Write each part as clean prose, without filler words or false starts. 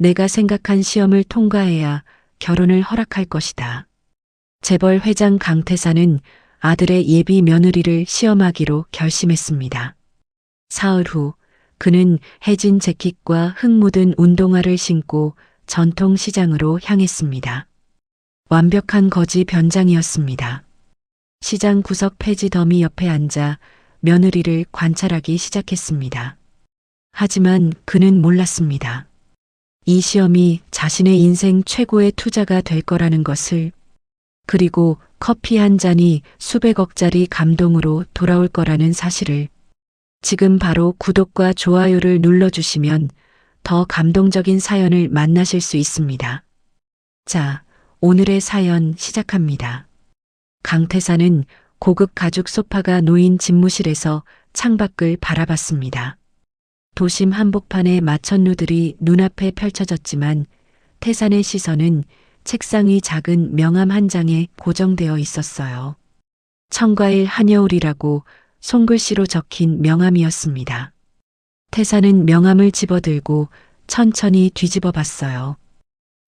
내가 생각한 시험을 통과해야 결혼을 허락할 것이다. 재벌 회장 강태사는 아들의 예비 며느리를 시험하기로 결심했습니다. 사흘 후 그는 해진 재킷과 흙 묻은 운동화를 신고 전통시장으로 향했습니다. 완벽한 거지 변장이었습니다. 시장 구석 폐지 더미 옆에 앉아 며느리를 관찰하기 시작했습니다. 하지만 그는 몰랐습니다. 이 시험이 자신의 인생 최고의 투자가 될 거라는 것을, 그리고 커피 한 잔이 수백억짜리 감동으로 돌아올 거라는 사실을. 지금 바로 구독과 좋아요를 눌러주시면 더 감동적인 사연을 만나실 수 있습니다. 자, 오늘의 사연 시작합니다. 강태사는 고급 가죽 소파가 놓인 집무실에서 창밖을 바라봤습니다. 도심 한복판의 마천루들이 눈앞에 펼쳐졌지만 태산의 시선은 책상 위 작은 명함 한 장에 고정되어 있었어요. 청과일 한여울이라고 손글씨로 적힌 명함이었습니다. 태산은 명함을 집어들고 천천히 뒤집어 봤어요.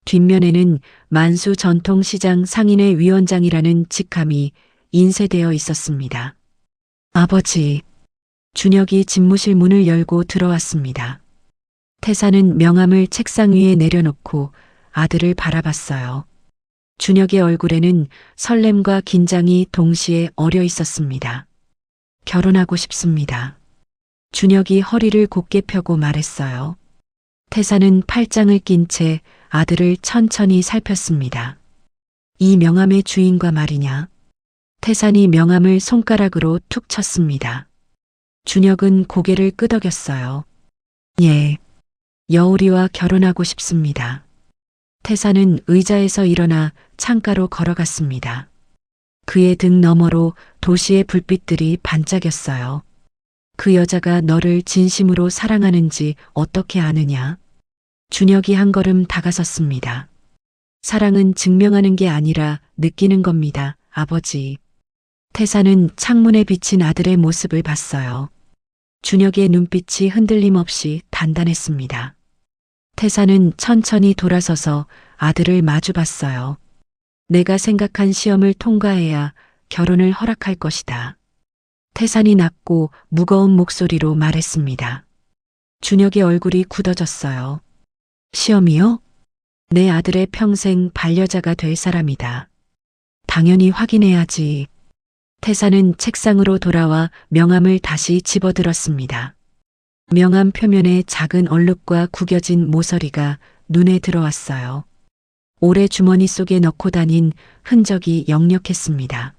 뒷면에는 만수 전통시장 상인회 위원장이라는 직함이 인쇄되어 있었습니다. 아버지. 준혁이 집무실 문을 열고 들어왔습니다. 태사는 명함을 책상 위에 내려놓고 아들을 바라봤어요. 준혁의 얼굴에는 설렘과 긴장이 동시에 어려 있었습니다. 결혼하고 싶습니다. 준혁이 허리를 곧게 펴고 말했어요. 태사는 팔짱을 낀 채 아들을 천천히 살폈습니다. 이 명함의 주인과 말이냐? 태산이 명함을 손가락으로 툭 쳤습니다. 준혁은 고개를 끄덕였어요. 예, 여울이와 결혼하고 싶습니다. 태사는 의자에서 일어나 창가로 걸어갔습니다. 그의 등 너머로 도시의 불빛들이 반짝였어요. 그 여자가 너를 진심으로 사랑하는지 어떻게 아느냐? 준혁이 한 걸음 다가섰습니다. 사랑은 증명하는 게 아니라 느끼는 겁니다, 아버지. 태사는 창문에 비친 아들의 모습을 봤어요. 준혁의 눈빛이 흔들림 없이 단단했습니다. 태사는 천천히 돌아서서 아들을 마주 봤어요. 내가 생각한 시험을 통과해야 결혼을 허락할 것이다. 태산이 낮고 무거운 목소리로 말했습니다. 준혁의 얼굴이 굳어졌어요. 시험이요? 내 아들의 평생 반려자가 될 사람이다. 당연히 확인해야지. 태사는 책상으로 돌아와 명함을 다시 집어들었습니다. 명함 표면에 작은 얼룩과 구겨진 모서리가 눈에 들어왔어요. 오래 주머니 속에 넣고 다닌 흔적이 역력했습니다.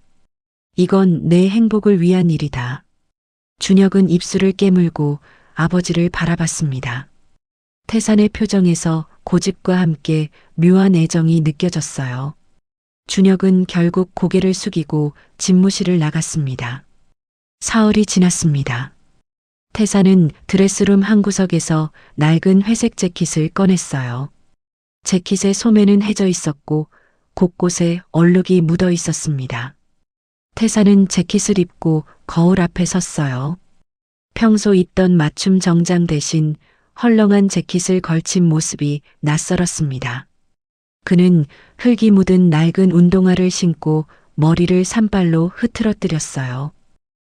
이건 내 행복을 위한 일이다. 준혁은 입술을 깨물고 아버지를 바라봤습니다. 태산의 표정에서 고집과 함께 묘한 애정이 느껴졌어요. 준혁은 결국 고개를 숙이고 집무실을 나갔습니다. 사흘이 지났습니다. 태사는 드레스룸 한 구석에서 낡은 회색 재킷을 꺼냈어요. 재킷의 소매는 해져 있었고 곳곳에 얼룩이 묻어 있었습니다. 태사는 재킷을 입고 거울 앞에 섰어요. 평소 입던 맞춤 정장 대신 헐렁한 재킷을 걸친 모습이 낯설었습니다. 그는 흙이 묻은 낡은 운동화를 신고 머리를 산발로 흐트러뜨렸어요.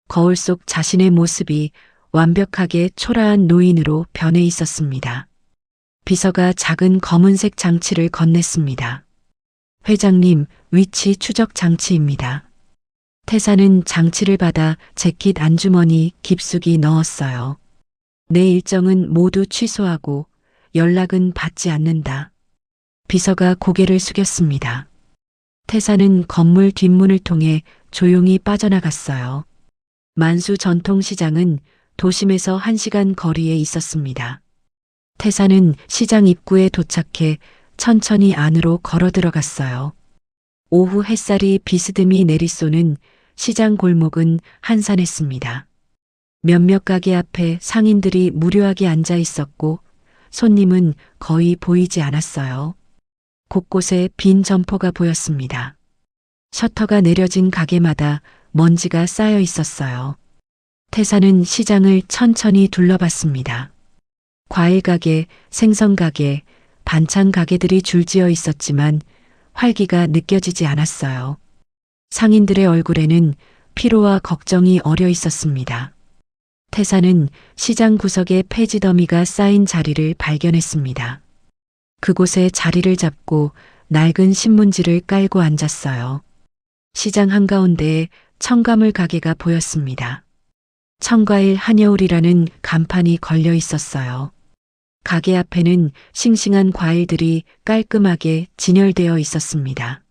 거울 속 자신의 모습이 완벽하게 초라한 노인으로 변해 있었습니다. 비서가 작은 검은색 장치를 건넸습니다. 회장님, 위치 추적 장치입니다. 태사는 장치를 받아 재킷 안주머니 깊숙이 넣었어요. 내 일정은 모두 취소하고 연락은 받지 않는다. 비서가 고개를 숙였습니다. 태사는 건물 뒷문을 통해 조용히 빠져나갔어요. 만수 전통시장은 도심에서 1시간 거리에 있었습니다. 태사는 시장 입구에 도착해 천천히 안으로 걸어 들어갔어요. 오후 햇살이 비스듬히 내리쏘는 시장 골목은 한산했습니다. 몇몇 가게 앞에 상인들이 무료하게 앉아 있었고 손님은 거의 보이지 않았어요. 곳곳에 빈 점포가 보였습니다. 셔터가 내려진 가게마다 먼지가 쌓여 있었어요. 태사는 시장을 천천히 둘러봤습니다. 과일 가게, 생선 가게, 반찬 가게들이 줄지어 있었지만 활기가 느껴지지 않았어요. 상인들의 얼굴에는 피로와 걱정이 어려 있었습니다. 태사는 시장 구석에 폐지 더미가 쌓인 자리를 발견했습니다. 그곳에 자리를 잡고 낡은 신문지를 깔고 앉았어요. 시장 한가운데에 첨가물 가게가 보였습니다. 청과일 한여울이라는 간판이 걸려 있었어요. 가게 앞에는 싱싱한 과일들이 깔끔하게 진열되어 있었습니다.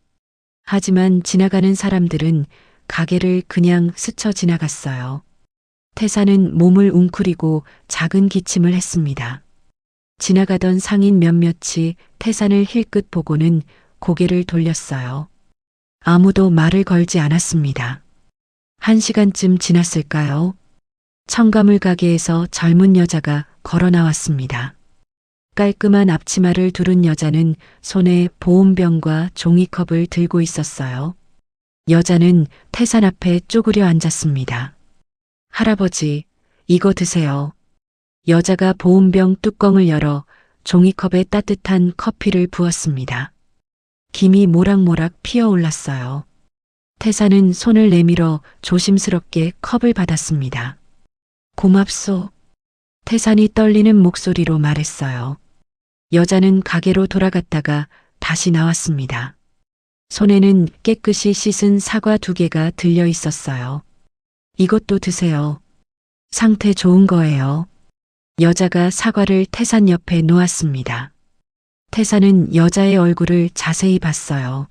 하지만 지나가는 사람들은 가게를 그냥 스쳐 지나갔어요. 태사는 몸을 웅크리고 작은 기침을 했습니다. 지나가던 상인 몇몇이 태산을 힐끗 보고는 고개를 돌렸어요. 아무도 말을 걸지 않았습니다. 1시간쯤 지났을까요? 첨가물 가게에서 젊은 여자가 걸어 나왔습니다. 깔끔한 앞치마를 두른 여자는 손에 보온병과 종이컵을 들고 있었어요. 여자는 태산 앞에 쪼그려 앉았습니다. 할아버지, 이거 드세요. 여자가 보온병 뚜껑을 열어 종이컵에 따뜻한 커피를 부었습니다. 김이 모락모락 피어올랐어요. 태사는 손을 내밀어 조심스럽게 컵을 받았습니다. 고맙소. 태산이 떨리는 목소리로 말했어요. 여자는 가게로 돌아갔다가 다시 나왔습니다. 손에는 깨끗이 씻은 사과 2개가 들려 있었어요. 이것도 드세요. 상태 좋은 거예요. 여자가 사과를 태산 옆에 놓았습니다. 태산은 여자의 얼굴을 자세히 봤어요.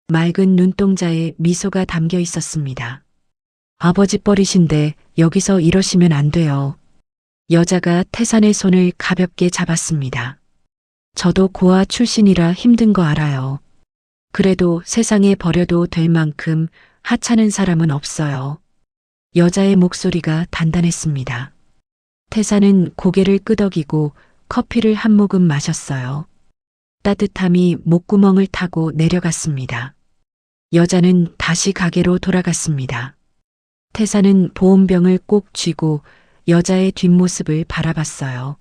맑은 눈동자에 미소가 담겨 있었습니다. 아버지 뻘이신데 여기서 이러시면 안 돼요. 여자가 태산의 손을 가볍게 잡았습니다. 저도 고아 출신이라 힘든 거 알아요. 그래도 세상에 버려도 될 만큼 하찮은 사람은 없어요. 여자의 목소리가 단단했습니다. 태사는 고개를 끄덕이고 커피를 한 모금 마셨어요. 따뜻함이 목구멍을 타고 내려갔습니다. 여자는 다시 가게로 돌아갔습니다. 태사는 보온병을 꼭 쥐고 여자의 뒷모습을 바라봤어요.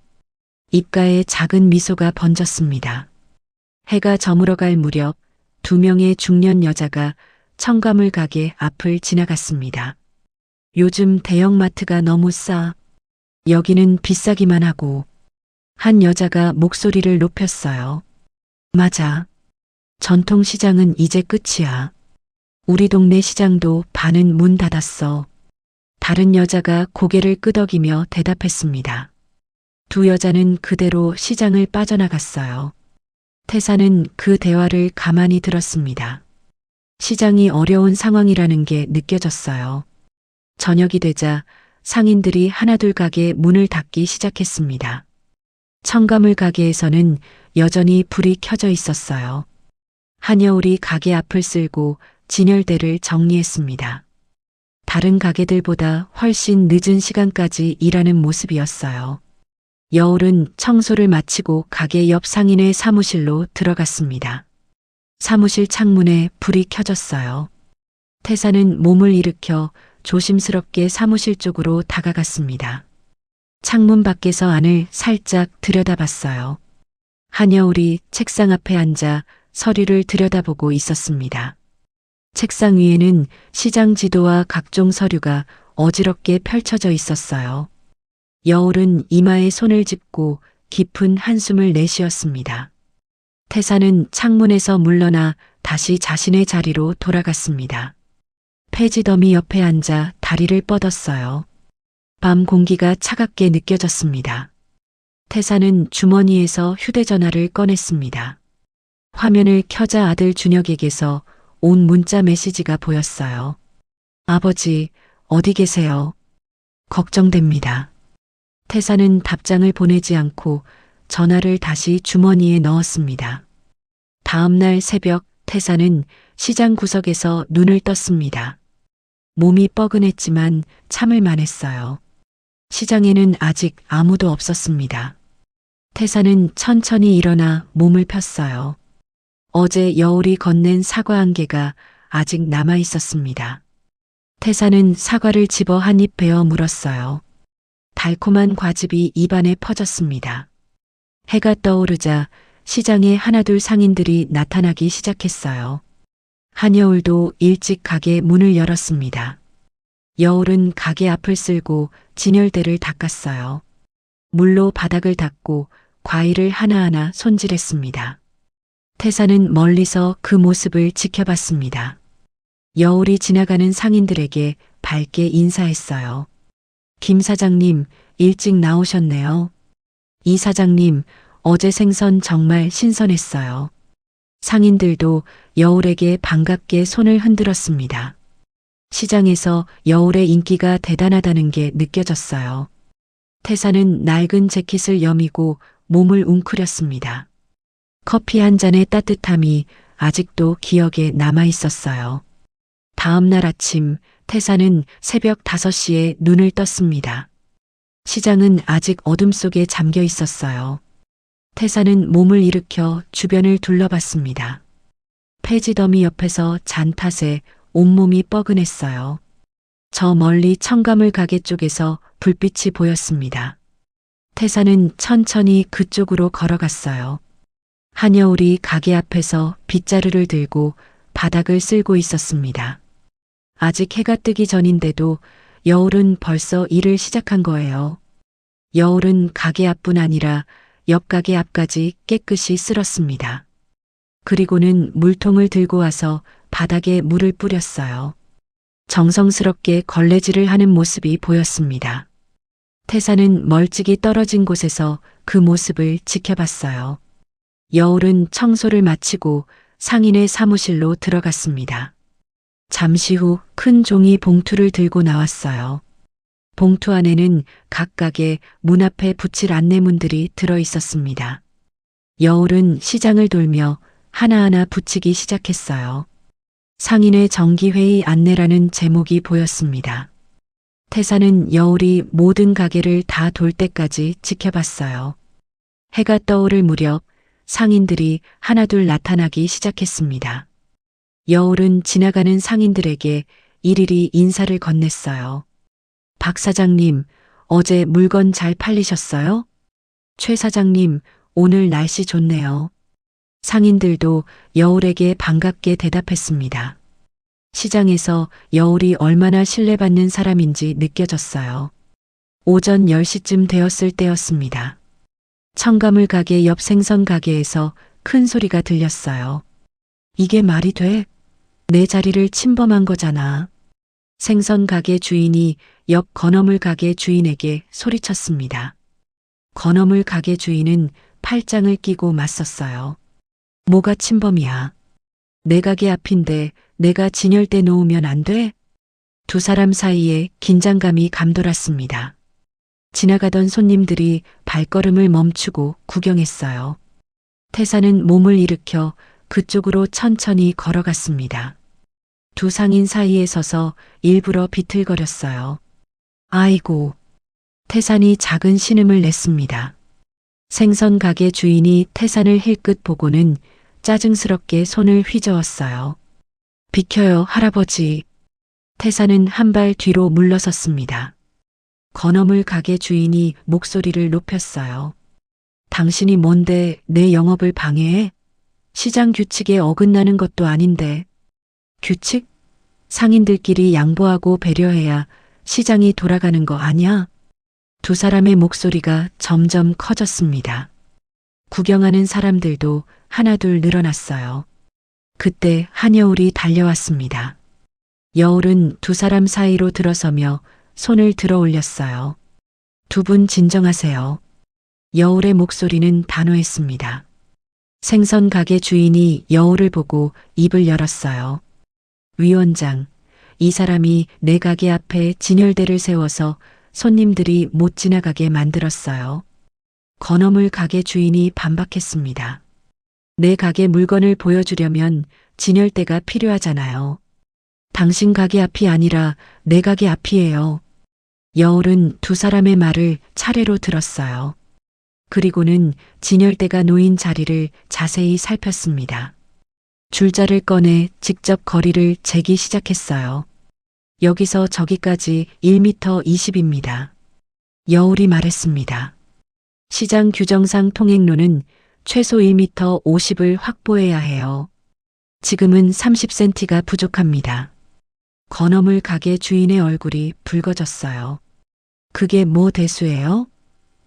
입가에 작은 미소가 번졌습니다. 해가 저물어갈 무렵 2명의 중년 여자가 첨가물 가게 앞을 지나갔습니다. 요즘 대형마트가 너무 싸. 여기는 비싸기만 하고. 한 여자가 목소리를 높였어요. 맞아. 전통시장은 이제 끝이야. 우리 동네 시장도 반은 문 닫았어. 다른 여자가 고개를 끄덕이며 대답했습니다. 2 여자는 그대로 시장을 빠져나갔어요. 태사는 그 대화를 가만히 들었습니다. 시장이 어려운 상황이라는 게 느껴졌어요. 저녁이 되자 상인들이 하나둘 가게 문을 닫기 시작했습니다. 첨가물 가게에서는 여전히 불이 켜져 있었어요. 한여울이 가게 앞을 쓸고 진열대를 정리했습니다. 다른 가게들보다 훨씬 늦은 시간까지 일하는 모습이었어요. 여울은 청소를 마치고 가게 옆 상인의 사무실로 들어갔습니다. 사무실 창문에 불이 켜졌어요. 태사는 몸을 일으켜 조심스럽게 사무실 쪽으로 다가갔습니다. 창문 밖에서 안을 살짝 들여다봤어요. 한여울이 책상 앞에 앉아 서류를 들여다보고 있었습니다. 책상 위에는 시장 지도와 각종 서류가 어지럽게 펼쳐져 있었어요. 여울은 이마에 손을 짚고 깊은 한숨을 내쉬었습니다. 태사는 창문에서 물러나 다시 자신의 자리로 돌아갔습니다. 폐지더미 옆에 앉아 다리를 뻗었어요. 밤 공기가 차갑게 느껴졌습니다. 태사는 주머니에서 휴대전화를 꺼냈습니다. 화면을 켜자 아들 준혁에게서 온 문자 메시지가 보였어요. 아버지, 어디 계세요? 걱정됩니다. 태사는 답장을 보내지 않고 전화를 다시 주머니에 넣었습니다. 다음 날 새벽 태사는 시장 구석에서 눈을 떴습니다. 몸이 뻐근했지만 참을 만했어요. 시장에는 아직 아무도 없었습니다. 태사는 천천히 일어나 몸을 폈어요. 어제 여울이 건넨 사과 1개가 아직 남아 있었습니다. 태사는 사과를 집어 한 입 베어 물었어요. 달콤한 과즙이 입안에 퍼졌습니다. 해가 떠오르자 시장에 하나둘 상인들이 나타나기 시작했어요. 한여울도 일찍 가게 문을 열었습니다. 여울은 가게 앞을 쓸고 진열대를 닦았어요. 물로 바닥을 닦고 과일을 하나하나 손질했습니다. 태사는 멀리서 그 모습을 지켜봤습니다. 여울이 지나가는 상인들에게 밝게 인사했어요. 김 사장님, 일찍 나오셨네요. 이 사장님, 어제 생선 정말 신선했어요. 상인들도 여울에게 반갑게 손을 흔들었습니다. 시장에서 여울의 인기가 대단하다는 게 느껴졌어요. 태사는 낡은 재킷을 여미고 몸을 웅크렸습니다. 커피 한 잔의 따뜻함이 아직도 기억에 남아 있었어요. 다음 날 아침, 태사는 새벽 5시에 눈을 떴습니다. 시장은 아직 어둠 속에 잠겨 있었어요. 태사는 몸을 일으켜 주변을 둘러봤습니다. 폐지 더미 옆에서 잔탓에 온몸이 뻐근했어요. 저 멀리 청가물 가게 쪽에서 불빛이 보였습니다. 태사는 천천히 그쪽으로 걸어갔어요. 한여울이 가게 앞에서 빗자루를 들고 바닥을 쓸고 있었습니다. 아직 해가 뜨기 전인데도 여울은 벌써 일을 시작한 거예요. 여울은 가게 앞뿐 아니라 옆 가게 앞까지 깨끗이 쓸었습니다. 그리고는 물통을 들고 와서 바닥에 물을 뿌렸어요. 정성스럽게 걸레질을 하는 모습이 보였습니다. 태사는 멀찍이 떨어진 곳에서 그 모습을 지켜봤어요. 여울은 청소를 마치고 상인의 사무실로 들어갔습니다. 잠시 후 큰 종이 봉투를 들고 나왔어요. 봉투 안에는 각각의 문 앞에 붙일 안내문들이 들어 있었습니다. 여울은 시장을 돌며 하나하나 붙이기 시작했어요. 상인의 정기회의 안내라는 제목이 보였습니다. 태사는 여울이 모든 가게를 다 돌 때까지 지켜봤어요. 해가 떠오를 무렵 상인들이 하나둘 나타나기 시작했습니다. 여울은 지나가는 상인들에게 일일이 인사를 건넸어요. 박 사장님, 어제 물건 잘 팔리셨어요? 최 사장님, 오늘 날씨 좋네요. 상인들도 여울에게 반갑게 대답했습니다. 시장에서 여울이 얼마나 신뢰받는 사람인지 느껴졌어요. 오전 10시쯤 되었을 때였습니다. 청가물 가게 옆 생선 가게에서 큰 소리가 들렸어요. 이게 말이 돼? 내 자리를 침범한 거잖아. 생선 가게 주인이 옆 건어물 가게 주인에게 소리쳤습니다. 건어물 가게 주인은 팔짱을 끼고 맞섰어요. 뭐가 침범이야? 내 가게 앞인데 내가 진열대 놓으면 안 돼? 두 사람 사이에 긴장감이 감돌았습니다. 지나가던 손님들이 발걸음을 멈추고 구경했어요. 태사는 몸을 일으켜 그쪽으로 천천히 걸어갔습니다. 두 상인 사이에 서서 일부러 비틀거렸어요. 아이고. 태산이 작은 신음을 냈습니다. 생선 가게 주인이 태산을 힐끗 보고는 짜증스럽게 손을 휘저었어요. 비켜요, 할아버지. 태산은 한 발 뒤로 물러섰습니다. 건어물 가게 주인이 목소리를 높였어요. 당신이 뭔데 내 영업을 방해해? 시장 규칙에 어긋나는 것도 아닌데. 규칙? 상인들끼리 양보하고 배려해야 시장이 돌아가는 거 아니야? 두 사람의 목소리가 점점 커졌습니다. 구경하는 사람들도 하나둘 늘어났어요. 그때 한여울이 달려왔습니다. 여울은 두 사람 사이로 들어서며 손을 들어 올렸어요. 두 분 진정하세요. 여울의 목소리는 단호했습니다. 생선 가게 주인이 여울을 보고 입을 열었어요. 위원장, 이 사람이 내 가게 앞에 진열대를 세워서 손님들이 못 지나가게 만들었어요. 건어물 가게 주인이 반박했습니다. 내 가게 물건을 보여주려면 진열대가 필요하잖아요. 당신 가게 앞이 아니라 내 가게 앞이에요. 여울은 두 사람의 말을 차례로 들었어요. 그리고는 진열대가 놓인 자리를 자세히 살폈습니다. 줄자를 꺼내 직접 거리를 재기 시작했어요. 여기서 저기까지 1m 20입니다. 여울이 말했습니다. 시장 규정상 통행로는 최소 1m 50을 확보해야 해요. 지금은 30cm가 부족합니다. 건어물 가게 주인의 얼굴이 붉어졌어요. 그게 뭐 대수예요?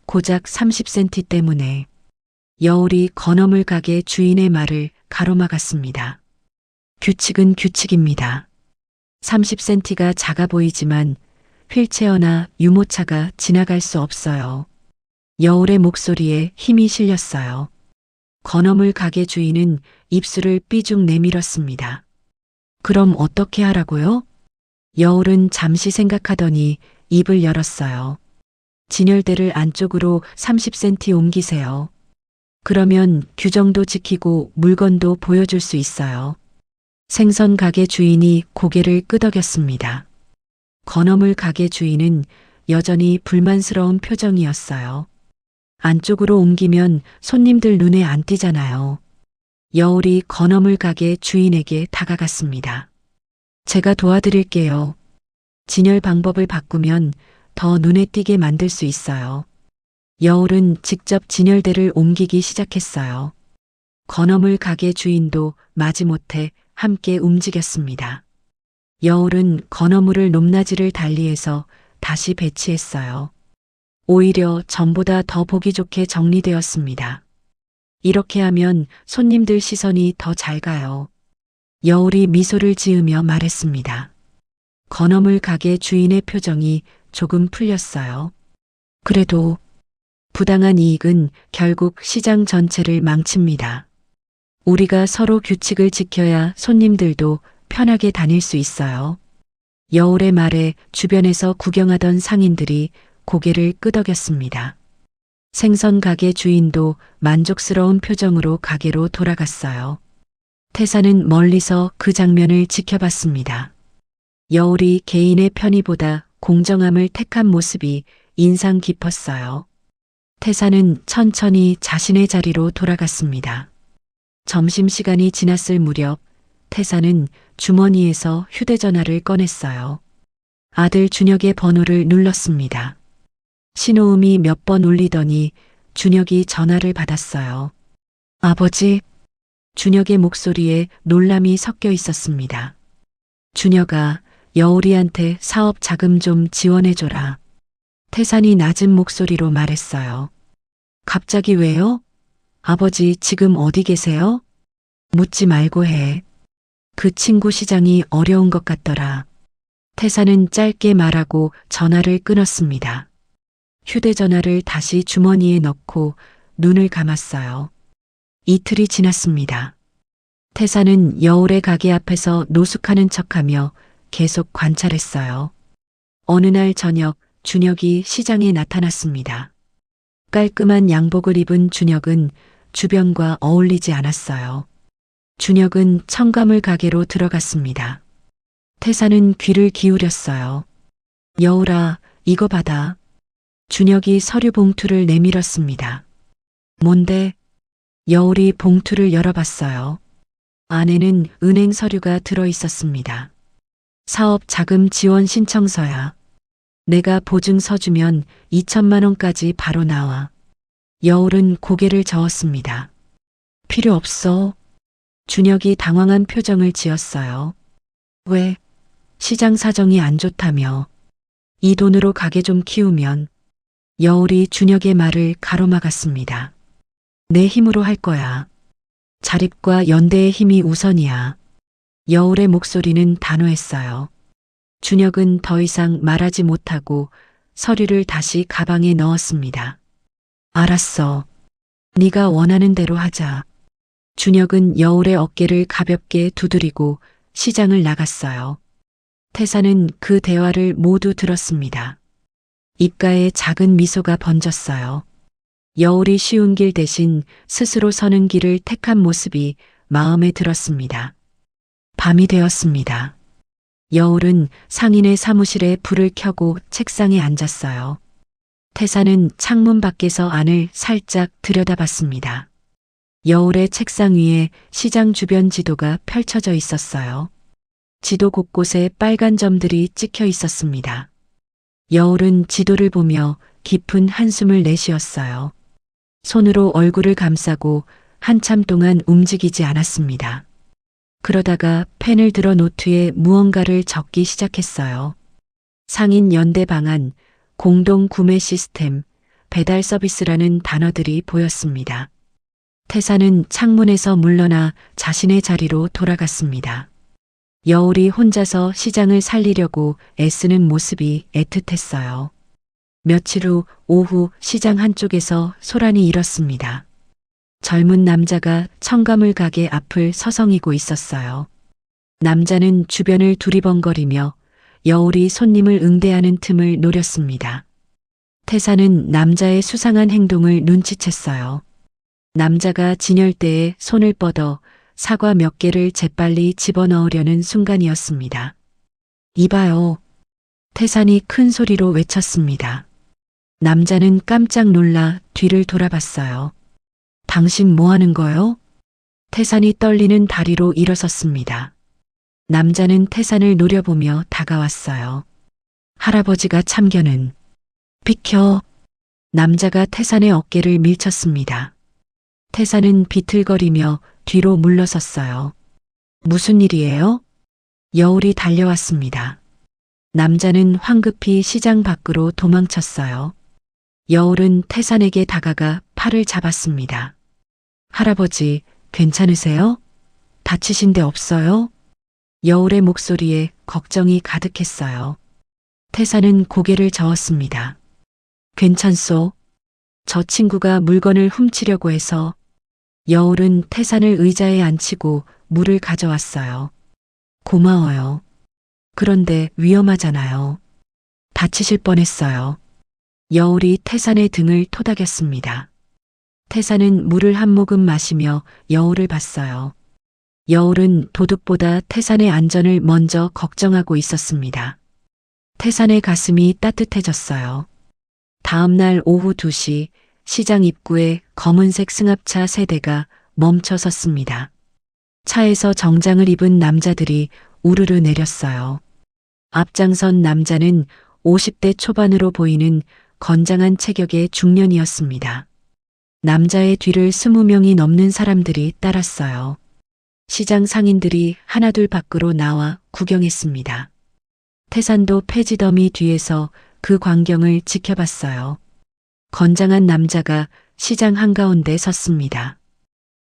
고작 30cm 때문에. 여울이 건어물 가게 주인의 말을 가로막았습니다. 규칙은 규칙입니다. 30cm가 작아 보이지만 휠체어나 유모차가 지나갈 수 없어요. 여울의 목소리에 힘이 실렸어요. 건어물 가게 주인은 입술을 삐죽 내밀었습니다. 그럼 어떻게 하라고요? 여울은 잠시 생각하더니 입을 열었어요. 진열대를 안쪽으로 30cm 옮기세요. 그러면 규정도 지키고 물건도 보여줄 수 있어요. 생선 가게 주인이 고개를 끄덕였습니다. 건어물 가게 주인은 여전히 불만스러운 표정이었어요. 안쪽으로 옮기면 손님들 눈에 안 띄잖아요. 여울이 건어물 가게 주인에게 다가갔습니다. 제가 도와드릴게요. 진열 방법을 바꾸면 더 눈에 띄게 만들 수 있어요. 여울은 직접 진열대를 옮기기 시작했어요. 건어물 가게 주인도 마지못해 함께 움직였습니다. 여울은 건어물을 높낮이를 달리해서 다시 배치했어요. 오히려 전보다 더 보기 좋게 정리되었습니다. 이렇게 하면 손님들 시선이 더 잘 가요. 여울이 미소를 지으며 말했습니다. 건어물 가게 주인의 표정이 조금 풀렸어요. 그래도 부당한 이익은 결국 시장 전체를 망칩니다. 우리가 서로 규칙을 지켜야 손님들도 편하게 다닐 수 있어요. 여울의 말에 주변에서 구경하던 상인들이 고개를 끄덕였습니다. 생선 가게 주인도 만족스러운 표정으로 가게로 돌아갔어요. 태사는 멀리서 그 장면을 지켜봤습니다. 여울이 개인의 편의보다 공정함을 택한 모습이 인상 깊었어요. 태사는 천천히 자신의 자리로 돌아갔습니다. 점심시간이 지났을 무렵 태사는 주머니에서 휴대전화를 꺼냈어요. 아들 준혁의 번호를 눌렀습니다. 신호음이 몇 번 울리더니 준혁이 전화를 받았어요. 아버지, 준혁의 목소리에 놀람이 섞여 있었습니다. 준혁아, 여울이한테 사업 자금 좀 지원해줘라. 태산이 낮은 목소리로 말했어요. 갑자기 왜요? 아버지 지금 어디 계세요? 묻지 말고 해. 그 친구 시장이 어려운 것 같더라. 태산은 짧게 말하고 전화를 끊었습니다. 휴대전화를 다시 주머니에 넣고 눈을 감았어요. 이틀이 지났습니다. 태산은 여울의 가게 앞에서 노숙하는 척하며 계속 관찰했어요. 어느 날 저녁 준혁이 시장에 나타났습니다. 깔끔한 양복을 입은 준혁은 주변과 어울리지 않았어요. 준혁은 첨가물 가게로 들어갔습니다. 태산은 귀를 기울였어요. 여울아, 이거 받아. 준혁이 서류 봉투를 내밀었습니다. 뭔데? 여울이 봉투를 열어봤어요. 안에는 은행 서류가 들어 있었습니다. 사업 자금 지원 신청서야. 내가 보증서 주면 2천만 원까지 바로 나와. 여울은 고개를 저었습니다. 필요 없어. 준혁이 당황한 표정을 지었어요. 왜? 시장 사정이 안 좋다며. 이 돈으로 가게 좀 키우면. 여울이 준혁의 말을 가로막았습니다. 내 힘으로 할 거야. 자립과 연대의 힘이 우선이야. 여울의 목소리는 단호했어요. 준혁은 더 이상 말하지 못하고 서류를 다시 가방에 넣었습니다. 알았어. 네가 원하는 대로 하자. 준혁은 여울의 어깨를 가볍게 두드리고 시장을 나갔어요. 태사는 그 대화를 모두 들었습니다. 입가에 작은 미소가 번졌어요. 여울이 쉬운 길 대신 스스로 서는 길을 택한 모습이 마음에 들었습니다. 밤이 되었습니다. 여울은 상인의 사무실에 불을 켜고 책상에 앉았어요. 태사는 창문 밖에서 안을 살짝 들여다봤습니다. 여울의 책상 위에 시장 주변 지도가 펼쳐져 있었어요. 지도 곳곳에 빨간 점들이 찍혀 있었습니다. 여울은 지도를 보며 깊은 한숨을 내쉬었어요. 손으로 얼굴을 감싸고 한참 동안 움직이지 않았습니다. 그러다가 펜을 들어 노트에 무언가를 적기 시작했어요. 상인 연대 방안, 공동 구매 시스템, 배달 서비스라는 단어들이 보였습니다. 태사는 창문에서 물러나 자신의 자리로 돌아갔습니다. 여울이 혼자서 시장을 살리려고 애쓰는 모습이 애틋했어요. 며칠 후 오후 시장 한쪽에서 소란이 일었습니다. 젊은 남자가 첨가물 가게 앞을 서성이고 있었어요. 남자는 주변을 두리번거리며 여울이 손님을 응대하는 틈을 노렸습니다. 태사는 남자의 수상한 행동을 눈치챘어요. 남자가 진열대에 손을 뻗어 사과 몇 개를 재빨리 집어넣으려는 순간이었습니다. 이봐요. 태산이 큰 소리로 외쳤습니다. 남자는 깜짝 놀라 뒤를 돌아봤어요. 당신 뭐 하는 거요? 태산이 떨리는 다리로 일어섰습니다. 남자는 태산을 노려보며 다가왔어요. 할아버지가 참견은 비켜. 남자가 태산의 어깨를 밀쳤습니다. 태산은 비틀거리며 뒤로 물러섰어요. 무슨 일이에요? 여울이 달려왔습니다. 남자는 황급히 시장 밖으로 도망쳤어요. 여울은 태산에게 다가가 팔을 잡았습니다. 할아버지, 괜찮으세요? 다치신 데 없어요? 여울의 목소리에 걱정이 가득했어요. 태산은 고개를 저었습니다. 괜찮소. 저 친구가 물건을 훔치려고 해서. 여울은 태산을 의자에 앉히고 물을 가져왔어요. 고마워요. 그런데 위험하잖아요. 다치실 뻔했어요. 여울이 태산의 등을 토닥였습니다. 태산은 물을 한 모금 마시며 여울을 봤어요. 여울은 도둑보다 태산의 안전을 먼저 걱정하고 있었습니다. 태산의 가슴이 따뜻해졌어요. 다음 날 오후 2시 시장 입구에 검은색 승합차 3대가 멈춰 섰습니다. 차에서 정장을 입은 남자들이 우르르 내렸어요. 앞장선 남자는 50대 초반으로 보이는 건장한 체격의 중년이었습니다. 남자의 뒤를 20명이 넘는 사람들이 따랐어요. 시장 상인들이 하나둘 밖으로 나와 구경했습니다. 태산도 폐지더미 뒤에서 그 광경을 지켜봤어요. 건장한 남자가 시장 한가운데 섰습니다.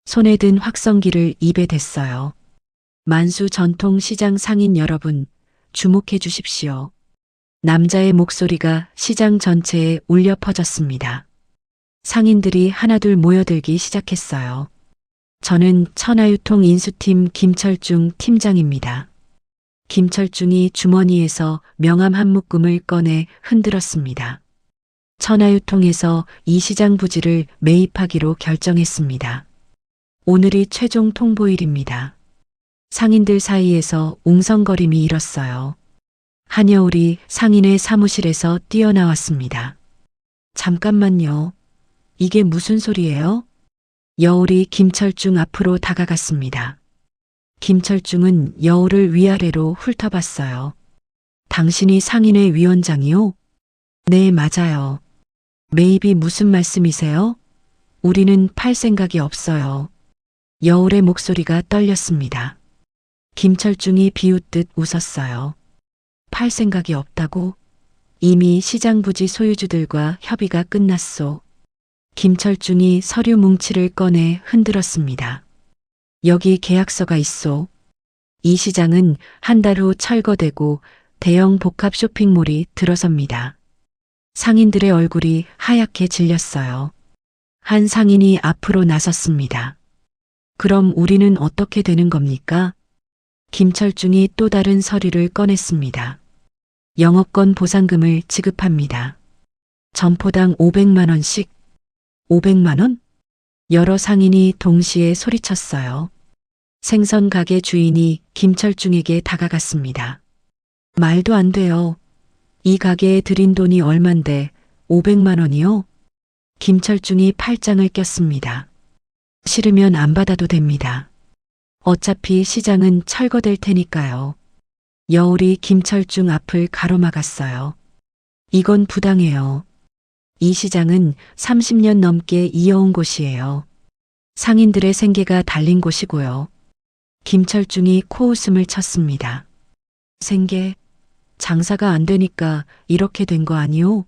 손에 든 확성기를 입에 댔어요. 만수 전통 시장 상인 여러분, 주목해 주십시오. 남자의 목소리가 시장 전체에 울려 퍼졌습니다. 상인들이 하나둘 모여들기 시작했어요. 저는 천하유통 인수팀 김철중 팀장입니다. 김철중이 주머니에서 명함 한 묶음을 꺼내 흔들었습니다. 천하유통에서 이 시장 부지를 매입하기로 결정했습니다. 오늘이 최종 통보일입니다. 상인들 사이에서 웅성거림이 일었어요. 한여울이 상인의 사무실에서 뛰어나왔습니다. 잠깐만요. 이게 무슨 소리예요? 여울이 김철중 앞으로 다가갔습니다. 김철중은 여울을 위아래로 훑어봤어요. 당신이 상인회 위원장이요? 네, 맞아요. 매입이 무슨 말씀이세요? 우리는 팔 생각이 없어요. 여울의 목소리가 떨렸습니다. 김철중이 비웃듯 웃었어요. 팔 생각이 없다고? 이미 시장 부지 소유주들과 협의가 끝났소. 김철중이 서류 뭉치를 꺼내 흔들었습니다. 여기 계약서가 있소. 이 시장은 한 달 후 철거되고 대형 복합 쇼핑몰이 들어섭니다. 상인들의 얼굴이 하얗게 질렸어요. 한 상인이 앞으로 나섰습니다. 그럼 우리는 어떻게 되는 겁니까? 김철중이 또 다른 서류를 꺼냈습니다. 영업권 보상금을 지급합니다. 점포당 500만 원씩. 500만 원? 여러 상인이 동시에 소리쳤어요. 생선 가게 주인이 김철중에게 다가갔습니다. 말도 안 돼요. 이 가게에 들인 돈이 얼만데 500만 원이요? 김철중이 팔짱을 꼈습니다. 싫으면 안 받아도 됩니다. 어차피 시장은 철거될 테니까요. 여울이 김철중 앞을 가로막았어요. 이건 부당해요. 이 시장은 30년 넘게 이어온 곳이에요. 상인들의 생계가 달린 곳이고요. 김철중이 코웃음을 쳤습니다. 생계, 장사가 안 되니까 이렇게 된 거 아니오?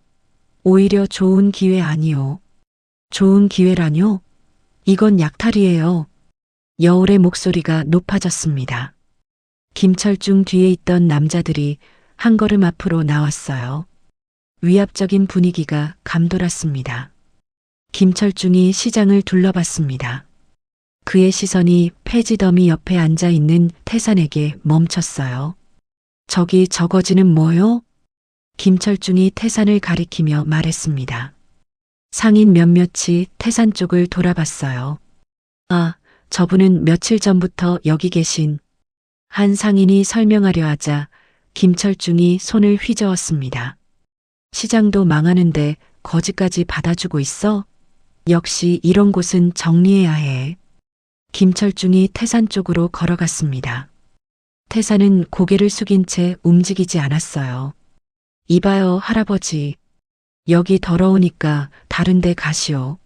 오히려 좋은 기회 아니오? 좋은 기회라뇨? 이건 약탈이에요. 여울의 목소리가 높아졌습니다. 김철중 뒤에 있던 남자들이 한 걸음 앞으로 나왔어요. 위압적인 분위기가 감돌았습니다. 김철중이 시장을 둘러봤습니다. 그의 시선이 폐지 더미 옆에 앉아 있는 태산에게 멈췄어요. 저기 저거지는 뭐요? 김철중이 태산을 가리키며 말했습니다. 상인 몇몇이 태산 쪽을 돌아봤어요. 아, 저분은 며칠 전부터 여기 계신. 한 상인이 설명하려 하자 김철중이 손을 휘저었습니다. 시장도 망하는데 거지까지 받아주고 있어? 역시 이런 곳은 정리해야 해. 김철중이 태산 쪽으로 걸어갔습니다. 태산은 고개를 숙인 채 움직이지 않았어요. 이봐요, 할아버지. 여기 더러우니까 다른 데 가시오.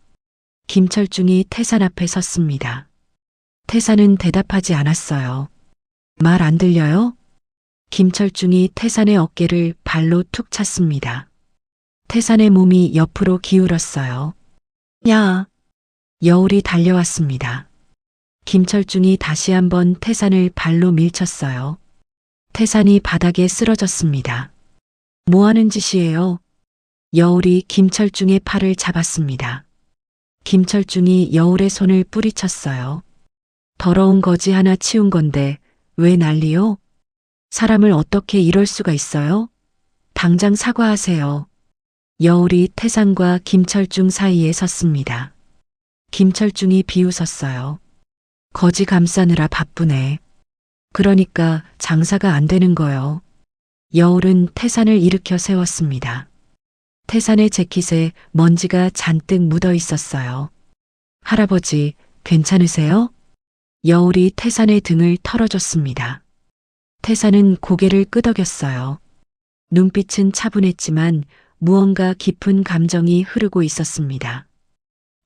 김철중이 태산 앞에 섰습니다. 태산은 대답하지 않았어요. 말 안 들려요? 김철중이 태산의 어깨를 발로 툭 찼습니다. 태산의 몸이 옆으로 기울었어요. 야! 여울이 달려왔습니다. 김철중이 다시 한번 태산을 발로 밀쳤어요. 태산이 바닥에 쓰러졌습니다. 뭐 하는 짓이에요? 여울이 김철중의 팔을 잡았습니다. 김철중이 여울의 손을 뿌리쳤어요. 더러운 거지 하나 치운 건데 왜 난리요? 사람을 어떻게 이럴 수가 있어요? 당장 사과하세요. 여울이 태산과 김철중 사이에 섰습니다. 김철중이 비웃었어요. 거지 감싸느라 바쁘네. 그러니까 장사가 안 되는 거요. 여울은 태산을 일으켜 세웠습니다. 태산의 재킷에 먼지가 잔뜩 묻어 있었어요. 할아버지, 괜찮으세요? 여울이 태산의 등을 털어줬습니다. 태산은 고개를 끄덕였어요. 눈빛은 차분했지만 무언가 깊은 감정이 흐르고 있었습니다.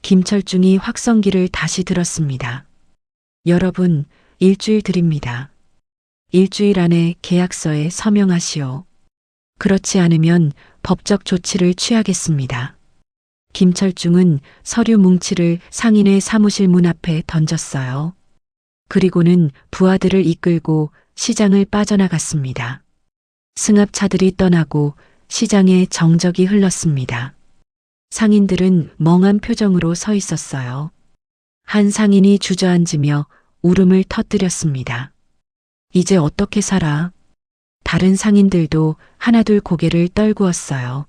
김철중이 확성기를 다시 들었습니다. 여러분, 일주일 드립니다. 일주일 안에 계약서에 서명하시오. 그렇지 않으면 법적 조치를 취하겠습니다. 김철중은 서류 뭉치를 상인의 사무실 문 앞에 던졌어요. 그리고는 부하들을 이끌고 시장을 빠져나갔습니다. 승합차들이 떠나고 시장에 정적이 흘렀습니다. 상인들은 멍한 표정으로 서 있었어요. 한 상인이 주저앉으며 울음을 터뜨렸습니다. 이제 어떻게 살아? 다른 상인들도 하나둘 고개를 떨구었어요.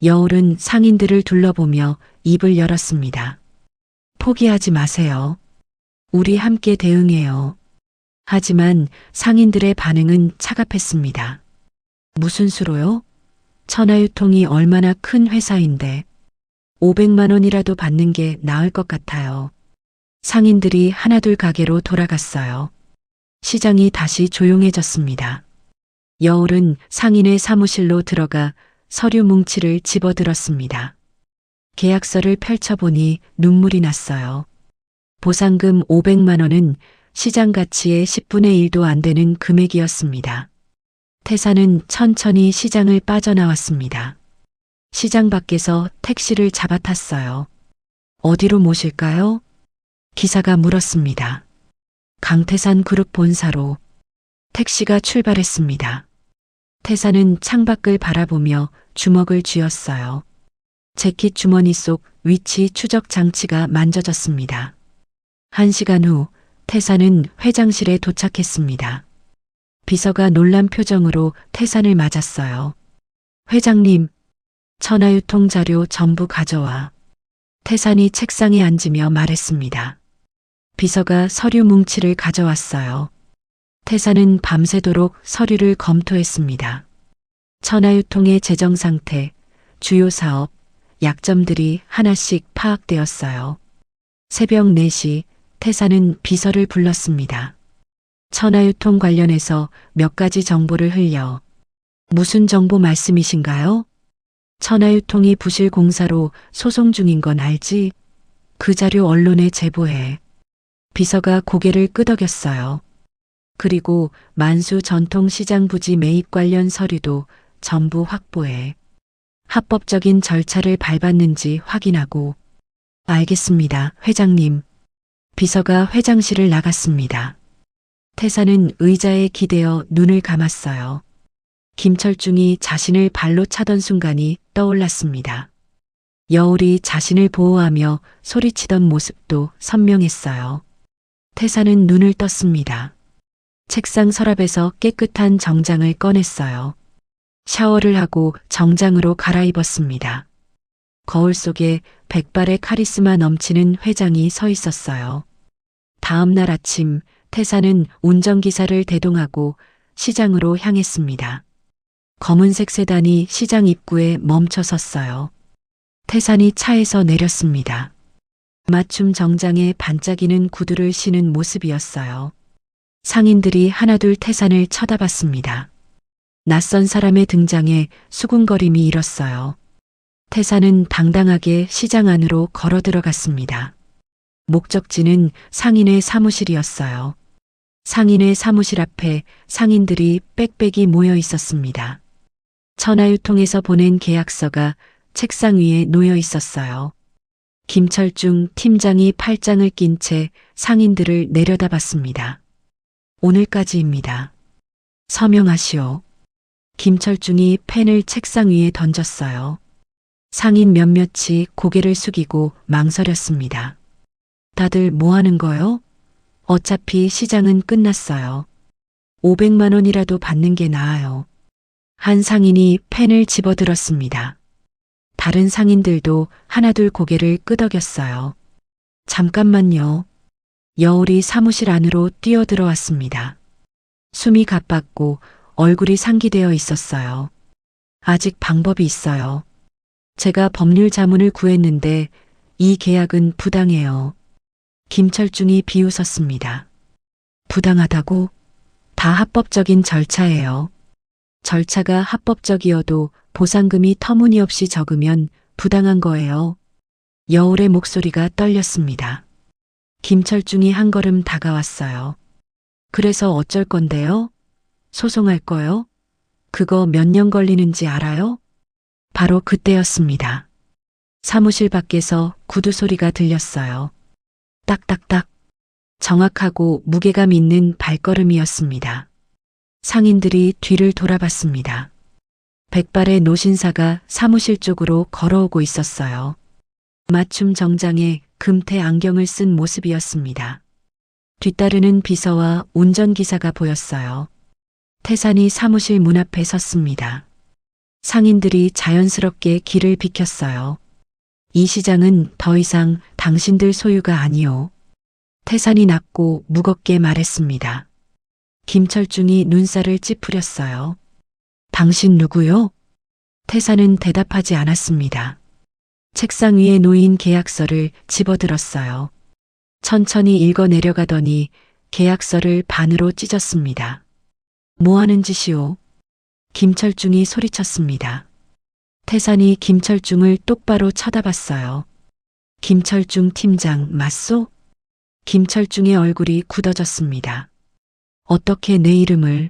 여울은 상인들을 둘러보며 입을 열었습니다. 포기하지 마세요. 우리 함께 대응해요. 하지만 상인들의 반응은 차갑했습니다. 무슨 수로요? 천하유통이 얼마나 큰 회사인데 500만 원이라도 받는 게 나을 것 같아요. 상인들이 하나둘 가게로 돌아갔어요. 시장이 다시 조용해졌습니다. 여울은 상인의 사무실로 들어가 서류 뭉치를 집어들었습니다. 계약서를 펼쳐보니 눈물이 났어요. 보상금 500만 원은 시장 가치의 10분의 1도 안 되는 금액이었습니다. 태산은 천천히 시장을 빠져나왔습니다. 시장 밖에서 택시를 잡아탔어요. 어디로 모실까요? 기사가 물었습니다. 강태산 그룹 본사로. 택시가 출발했습니다. 태산은 창밖을 바라보며 주먹을 쥐었어요. 재킷 주머니 속 위치 추적 장치가 만져졌습니다. 1시간 후 태산은 회장실에 도착했습니다. 비서가 놀란 표정으로 태산을 맞았어요. 회장님, 천하유통 자료 전부 가져와. 태산이 책상에 앉으며 말했습니다. 비서가 서류 뭉치를 가져왔어요. 태산은 밤새도록 서류를 검토했습니다. 천하유통의 재정 상태, 주요 사업, 약점들이 하나씩 파악되었어요. 새벽 4시 태산은 비서를 불렀습니다. 천하유통 관련해서 몇 가지 정보를 흘려. 무슨 정보 말씀이신가요? 천하유통이 부실 공사로 소송 중인 건 알지? 그 자료 언론에 제보해. 비서가 고개를 끄덕였어요. 그리고 만수 전통시장 부지 매입 관련 서류도 전부 확보해. 합법적인 절차를 밟았는지 확인하고. 알겠습니다, 회장님. 비서가 회장실을 나갔습니다. 태사는 의자에 기대어 눈을 감았어요. 김철중이 자신을 발로 차던 순간이 떠올랐습니다. 여울이 자신을 보호하며 소리치던 모습도 선명했어요. 태사는 눈을 떴습니다. 책상 서랍에서 깨끗한 정장을 꺼냈어요. 샤워를 하고 정장으로 갈아입었습니다. 거울 속에 백발의 카리스마 넘치는 회장이 서 있었어요. 다음 날 아침 태사는 운전기사를 대동하고 시장으로 향했습니다. 검은색 세단이 시장 입구에 멈춰 섰어요. 태산이 차에서 내렸습니다. 맞춤 정장에 반짝이는 구두를 신은 모습이었어요. 상인들이 하나둘 태산을 쳐다봤습니다. 낯선 사람의 등장에 수군거림이 일었어요. 태산은 당당하게 시장 안으로 걸어 들어갔습니다. 목적지는 상인의 사무실이었어요. 상인의 사무실 앞에 상인들이 빽빽이 모여 있었습니다. 천하유통에서 보낸 계약서가 책상 위에 놓여 있었어요. 김철중 팀장이 팔짱을 낀 채 상인들을 내려다봤습니다. 오늘까지입니다. 서명하시오. 김철중이 펜을 책상 위에 던졌어요. 상인 몇몇이 고개를 숙이고 망설였습니다. 다들 뭐 하는 거요? 어차피 시장은 끝났어요. 500만 원이라도 받는 게 나아요. 한 상인이 펜을 집어들었습니다. 다른 상인들도 하나둘 고개를 끄덕였어요. 잠깐만요. 여울이 사무실 안으로 뛰어들어왔습니다. 숨이 가빴고 얼굴이 상기되어 있었어요. 아직 방법이 있어요. 제가 법률 자문을 구했는데 이 계약은 부당해요. 김철중이 비웃었습니다. 부당하다고? 다 합법적인 절차예요. 절차가 합법적이어도 보상금이 터무니없이 적으면 부당한 거예요. 여울의 목소리가 떨렸습니다. 김철중이 한 걸음 다가왔어요. 그래서 어쩔 건데요? 소송할 거요? 그거 몇 년 걸리는지 알아요? 바로 그때였습니다. 사무실 밖에서 구두 소리가 들렸어요. 딱딱딱. 정확하고 무게감 있는 발걸음이었습니다. 상인들이 뒤를 돌아봤습니다. 백발의 노신사가 사무실 쪽으로 걸어오고 있었어요. 맞춤 정장에 금태 안경을 쓴 모습이었습니다. 뒤따르는 비서와 운전기사가 보였어요. 태산이 사무실 문 앞에 섰습니다. 상인들이 자연스럽게 길을 비켰어요. 이 시장은 더 이상 당신들 소유가 아니오. 태산이 낮고 무겁게 말했습니다. 김철중이 눈살을 찌푸렸어요. 당신 누구요? 태산은 대답하지 않았습니다. 책상 위에 놓인 계약서를 집어들었어요. 천천히 읽어 내려가더니 계약서를 반으로 찢었습니다. 뭐 하는 짓이오? 김철중이 소리쳤습니다. 태산이 김철중을 똑바로 쳐다봤어요. 김철중 팀장 맞소? 김철중의 얼굴이 굳어졌습니다. 어떻게 내 이름을?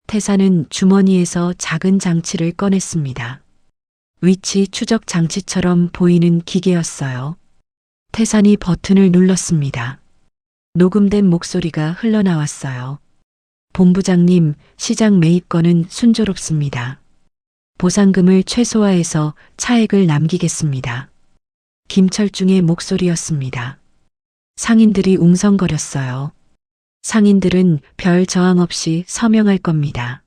태산은 주머니에서 작은 장치를 꺼냈습니다. 위치 추적 장치처럼 보이는 기계였어요. 태산이 버튼을 눌렀습니다. 녹음된 목소리가 흘러나왔어요. 본부장님, 시장 매입건은 순조롭습니다. 보상금을 최소화해서 차액을 남기겠습니다. 김철중의 목소리였습니다. 상인들이 웅성거렸어요. 상인들은 별 저항 없이 서명할 겁니다.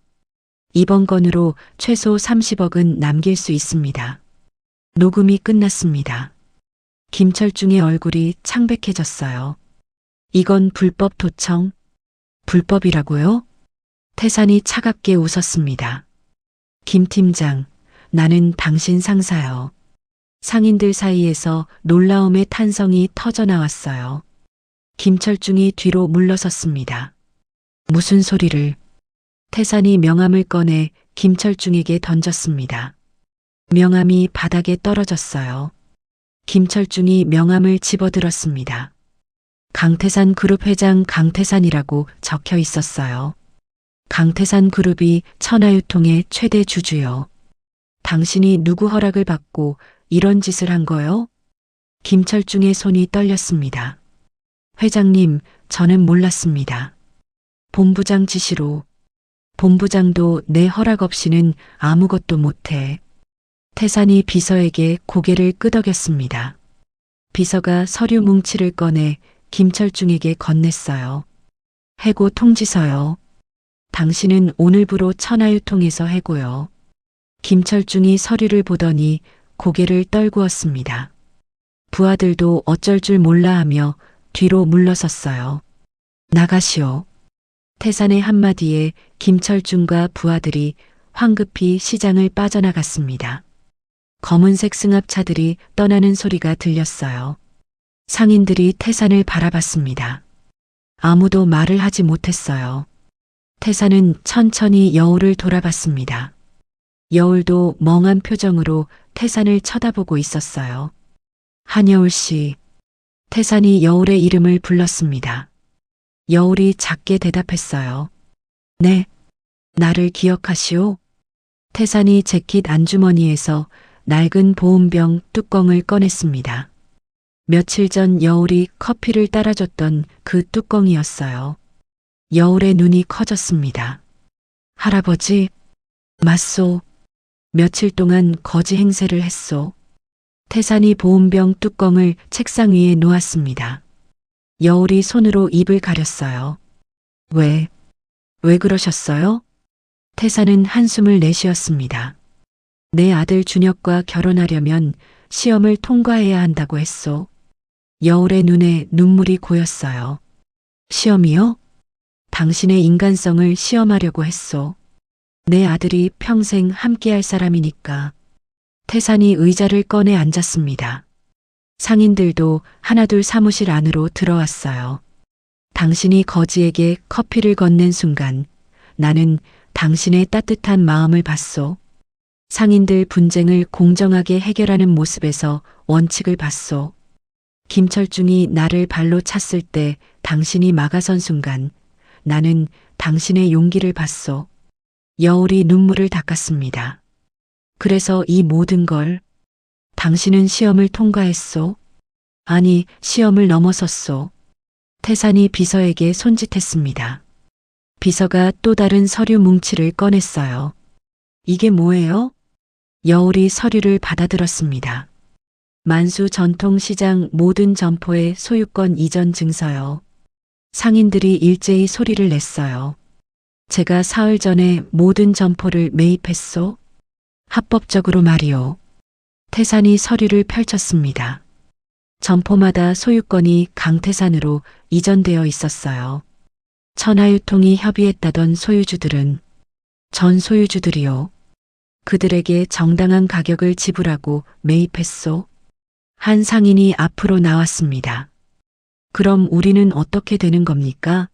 이번 건으로 최소 30억은 남길 수 있습니다. 녹음이 끝났습니다. 김철중의 얼굴이 창백해졌어요. 이건 불법 도청? 불법이라고요? 태산이 차갑게 웃었습니다. 김 팀장, 나는 당신 상사요. 상인들 사이에서 놀라움의 탄성이 터져나왔어요. 김철중이 뒤로 물러섰습니다. 무슨 소리를? 태산이 명함을 꺼내 김철중에게 던졌습니다. 명함이 바닥에 떨어졌어요. 김철중이 명함을 집어들었습니다. 강태산 그룹 회장 강태산이라고 적혀 있었어요. 강태산 그룹이 천하유통의 최대 주주요. 당신이 누구 허락을 받고 이런 짓을 한 거요? 김철중의 손이 떨렸습니다. 회장님, 저는 몰랐습니다. 본부장 지시로. 본부장도 내 허락 없이는 아무것도 못해. 태산이 비서에게 고개를 끄덕였습니다. 비서가 서류 뭉치를 꺼내 김철중에게 건넸어요. 해고 통지서요. 당신은 오늘부로 천하유통에서 해고요. 김철중이 서류를 보더니 고개를 떨구었습니다. 부하들도 어쩔 줄 몰라 하며 뒤로 물러섰어요. 나가시오. 태산의 한마디에 김철중과 부하들이 황급히 시장을 빠져나갔습니다. 검은색 승합차들이 떠나는 소리가 들렸어요. 상인들이 태산을 바라봤습니다. 아무도 말을 하지 못했어요. 태산은 천천히 여울을 돌아봤습니다. 여울도 멍한 표정으로 태산을 쳐다보고 있었어요. 한여울 씨. 태산이 여울의 이름을 불렀습니다. 여울이 작게 대답했어요. 네. 나를 기억하시오? 태산이 재킷 안주머니에서 낡은 보온병 뚜껑을 꺼냈습니다. 며칠 전 여울이 커피를 따라줬던 그 뚜껑이었어요. 여울의 눈이 커졌습니다. 할아버지, 맞소. 며칠 동안 거지 행세를 했소. 태산이 보온병 뚜껑을 책상 위에 놓았습니다. 여울이 손으로 입을 가렸어요. 왜 그러셨어요? 태산은 한숨을 내쉬었습니다. 내 아들 준혁과 결혼하려면 시험을 통과해야 한다고 했소. 여울의 눈에 눈물이 고였어요. 시험이요? 당신의 인간성을 시험하려고 했소. 내 아들이 평생 함께할 사람이니까. 태산이 의자를 꺼내 앉았습니다. 상인들도 하나둘 사무실 안으로 들어왔어요. 당신이 거지에게 커피를 건넨 순간 나는 당신의 따뜻한 마음을 봤소. 상인들 분쟁을 공정하게 해결하는 모습에서 원칙을 봤소. 김철중이 나를 발로 찼을 때 당신이 막아선 순간 나는 당신의 용기를 봤소. 여울이 눈물을 닦았습니다. 그래서 이 모든 걸 당신은 시험을 통과했소. 아니, 시험을 넘어섰소. 태산이 비서에게 손짓했습니다. 비서가 또 다른 서류 뭉치를 꺼냈어요. 이게 뭐예요? 여울이 서류를 받아들었습니다. 만수 전통시장 모든 점포의 소유권 이전 증서요. 상인들이 일제히 소리를 냈어요. 제가 사흘 전에 모든 점포를 매입했소. 합법적으로 말이오. 태산이 서류를 펼쳤습니다. 점포마다 소유권이 강태산으로 이전되어 있었어요. 천하유통이 협의했다던 소유주들은 전 소유주들이요. 그들에게 정당한 가격을 지불하고 매입했소. 한 상인이 앞으로 나왔습니다. 그럼 우리는 어떻게 되는 겁니까?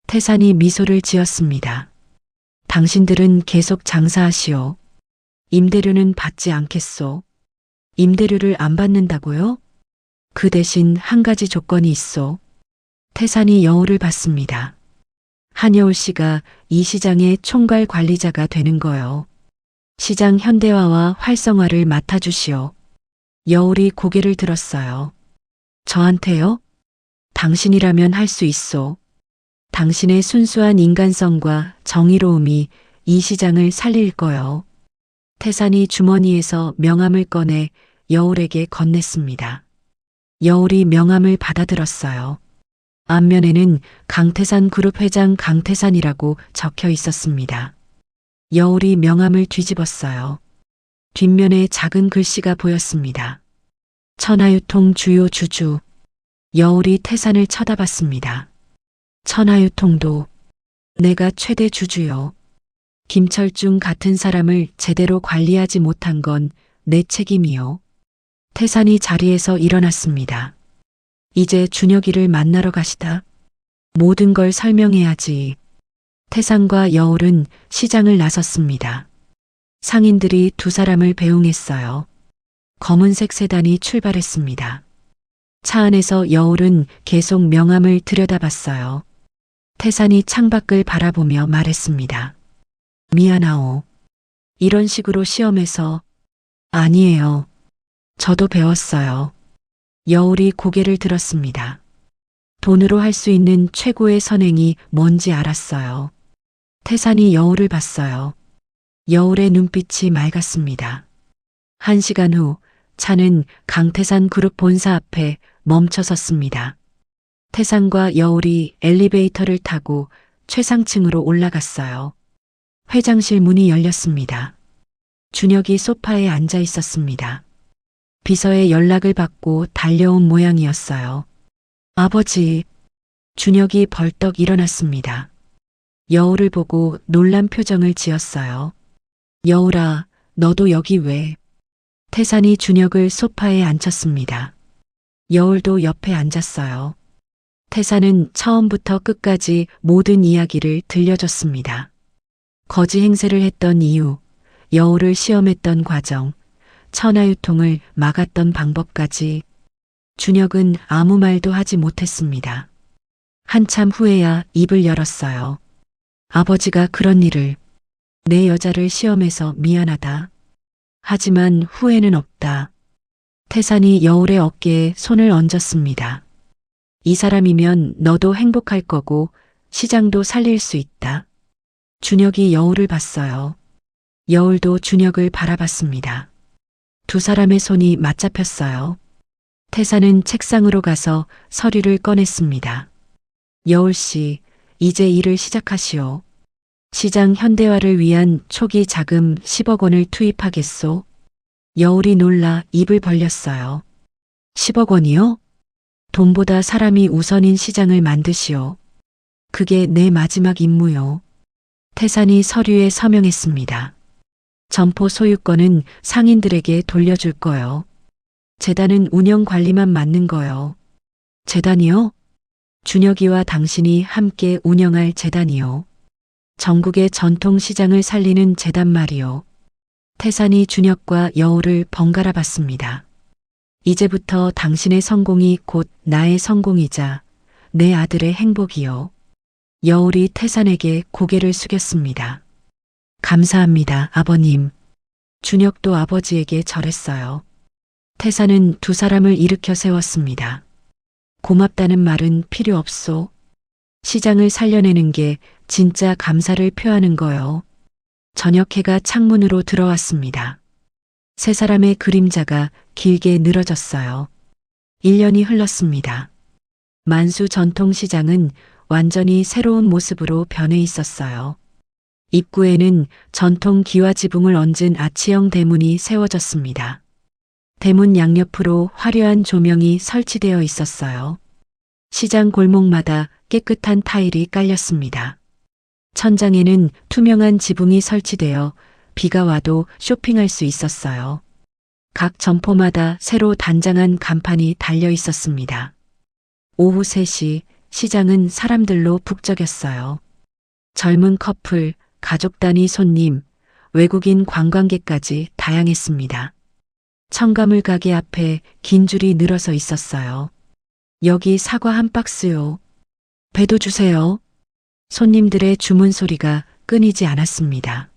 태산이 미소를 지었습니다. 당신들은 계속 장사하시오. 임대료는 받지 않겠소. 임대료를 안 받는다고요? 그 대신 한 가지 조건이 있소. 태산이 여울을 받습니다. 한여울 씨가 이 시장의 총괄 관리자가 되는 거요. 시장 현대화와 활성화를 맡아주시오. 여울이 고개를 들었어요. 저한테요? 당신이라면 할 수 있소. 당신의 순수한 인간성과 정의로움이 이 시장을 살릴 거요. 태산이 주머니에서 명함을 꺼내 여울에게 건넸습니다. 여울이 명함을 받아들었어요. 앞면에는 강태산 그룹 회장 강태산이라고 적혀 있었습니다. 여울이 명함을 뒤집었어요. 뒷면에 작은 글씨가 보였습니다. 천하유통 주요 주주. 여울이 태산을 쳐다봤습니다. 천하유통도 내가 최대 주주요. 김철중 같은 사람을 제대로 관리하지 못한 건 내 책임이요. 태산이 자리에서 일어났습니다. 이제 준혁이를 만나러 가시다. 모든 걸 설명해야지. 태산과 여울은 시장을 나섰습니다. 상인들이 두 사람을 배웅했어요. 검은색 세단이 출발했습니다. 차 안에서 여울은 계속 명함을 들여다봤어요. 태산이 창밖을 바라보며 말했습니다. 미안하오. 이런 식으로 시험에서. 아니에요. 저도 배웠어요. 여울이 고개를 들었습니다. 돈으로 할 수 있는 최고의 선행이 뭔지 알았어요. 태산이 여울을 봤어요. 여울의 눈빛이 맑았습니다. 1시간 후 차는 강태산 그룹 본사 앞에 멈춰 섰습니다. 태산과 여울이 엘리베이터를 타고 최상층으로 올라갔어요. 회장실 문이 열렸습니다. 준혁이 소파에 앉아 있었습니다. 비서의 연락을 받고 달려온 모양이었어요. 아버지. 준혁이 벌떡 일어났습니다. 여울을 보고 놀란 표정을 지었어요. 여울아, 너도 여기 왜? 태산이 준혁을 소파에 앉혔습니다. 여울도 옆에 앉았어요. 태산은 처음부터 끝까지 모든 이야기를 들려줬습니다. 거지 행세를 했던 이유, 여울을 시험했던 과정, 천하유통을 막았던 방법까지. 준혁은 아무 말도 하지 못했습니다. 한참 후에야 입을 열었어요. 아버지가 그런 일을, 내 여자를 시험해서 미안하다. 하지만 후회는 없다. 태산이 여울의 어깨에 손을 얹었습니다. 이 사람이면 너도 행복할 거고 시장도 살릴 수 있다. 준혁이 여울을 봤어요. 여울도 준혁을 바라봤습니다. 두 사람의 손이 맞잡혔어요. 태산은 책상으로 가서 서류를 꺼냈습니다. 여울 씨, 이제 일을 시작하시오. 시장 현대화를 위한 초기 자금 10억 원을 투입하겠소. 여울이 놀라 입을 벌렸어요. 10억 원이요? 돈보다 사람이 우선인 시장을 만드시오. 그게 내 마지막 임무요. 태산이 서류에 서명했습니다. 점포 소유권은 상인들에게 돌려줄 거요. 재단은 운영 관리만 맡는 거요. 재단이요? 준혁이와 당신이 함께 운영할 재단이요. 전국의 전통시장을 살리는 재단 말이요. 태산이 준혁과 여울을 번갈아 봤습니다. 이제부터 당신의 성공이 곧 나의 성공이자 내 아들의 행복이요. 여울이 태산에게 고개를 숙였습니다. 감사합니다, 아버님. 준혁도 아버지에게 절했어요. 태산은 두 사람을 일으켜 세웠습니다. 고맙다는 말은 필요 없소. 시장을 살려내는 게 진짜 감사를 표하는 거요. 저녁 해가 창문으로 들어왔습니다. 세 사람의 그림자가 길게 늘어졌어요. 1년이 흘렀습니다. 만수 전통시장은 완전히 새로운 모습으로 변해 있었어요. 입구에는 전통 기와 지붕을 얹은 아치형 대문이 세워졌습니다. 대문 양옆으로 화려한 조명이 설치되어 있었어요. 시장 골목마다 깨끗한 타일이 깔렸습니다. 천장에는 투명한 지붕이 설치되어 비가 와도 쇼핑할 수 있었어요. 각 점포마다 새로 단장한 간판이 달려 있었습니다. 오후 3시 시장은 사람들로 북적였어요. 젊은 커플, 가족 단위 손님, 외국인 관광객까지 다양했습니다. 첨가물 가게 앞에 긴 줄이 늘어서 있었어요. 여기 사과 한 박스요. 배도 주세요. 손님들의 주문 소리가 끊이지 않았습니다.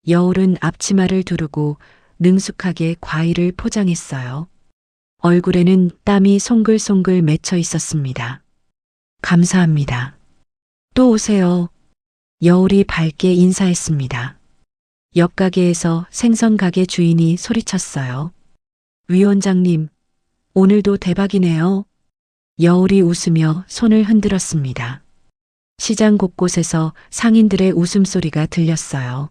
여울은 앞치마를 두르고 능숙하게 과일을 포장했어요. 얼굴에는 땀이 송글송글 맺혀 있었습니다. 감사합니다. 또 오세요. 여울이 밝게 인사했습니다. 옆 가게에서 생선 가게 주인이 소리쳤어요. 위원장님, 오늘도 대박이네요. 여울이 웃으며 손을 흔들었습니다. 시장 곳곳에서 상인들의 웃음소리가 들렸어요.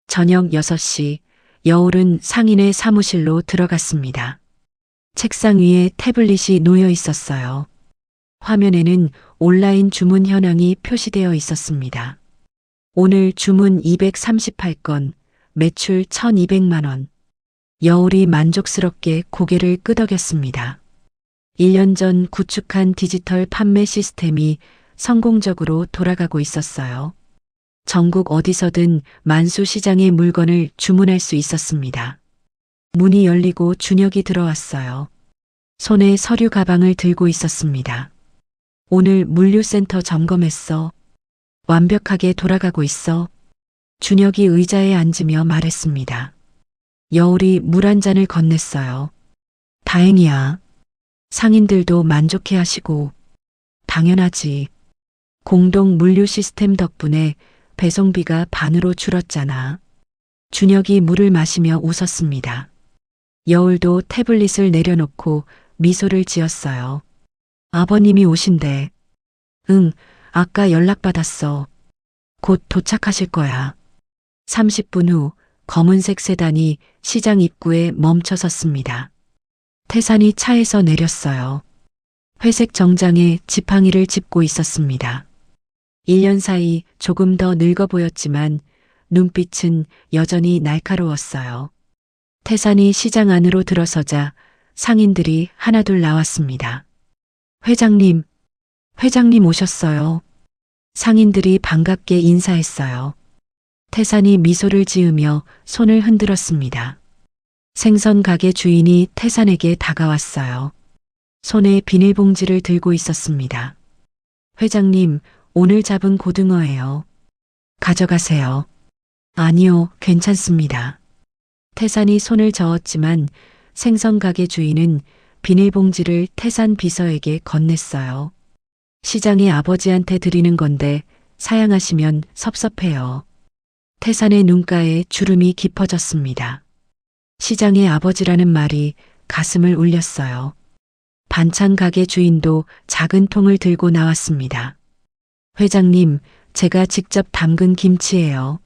저녁 6시, 여울은 상인의 사무실로 들어갔습니다. 책상 위에 태블릿이 놓여 있었어요. 화면에는 온라인 주문 현황이 표시되어 있었습니다. 오늘 주문 238건, 매출 1200만 원. 여울이 만족스럽게 고개를 끄덕였습니다. 1년 전 구축한 디지털 판매 시스템이 성공적으로 돌아가고 있었어요. 전국 어디서든 만수 시장의 물건을 주문할 수 있었습니다. 문이 열리고 준혁이 들어왔어요. 손에 서류 가방을 들고 있었습니다. 오늘 물류센터 점검했어. 완벽하게 돌아가고 있어. 준혁이 의자에 앉으며 말했습니다. 여울이 물 한 잔을 건넸어요. 다행이야. 상인들도 만족해 하시고. 당연하지. 공동 물류 시스템 덕분에 배송비가 반으로 줄었잖아. 준혁이 물을 마시며 웃었습니다. 여울도 태블릿을 내려놓고 미소를 지었어요. 아버님이 오신대. 응, 아까 연락받았어. 곧 도착하실 거야. 30분 후 검은색 세단이 시장 입구에 멈춰 섰습니다. 태산이 차에서 내렸어요. 회색 정장에 지팡이를 짚고 있었습니다. 1년 사이 조금 더 늙어 보였지만 눈빛은 여전히 날카로웠어요. 태산이 시장 안으로 들어서자 상인들이 하나둘 나왔습니다. 회장님, 회장님 오셨어요. 상인들이 반갑게 인사했어요. 태산이 미소를 지으며 손을 흔들었습니다. 생선 가게 주인이 태산에게 다가왔어요. 손에 비닐봉지를 들고 있었습니다. 회장님, 오늘 잡은 고등어예요. 가져가세요. 아니요, 괜찮습니다. 태산이 손을 저었지만 생선 가게 주인은 비닐봉지를 태산 비서에게 건넸어요. 시장의 아버지한테 드리는 건데 사양하시면 섭섭해요. 태산의 눈가에 주름이 깊어졌습니다. 시장의 아버지라는 말이 가슴을 울렸어요. 반찬 가게 주인도 작은 통을 들고 나왔습니다. 회장님, 제가 직접 담근 김치예요.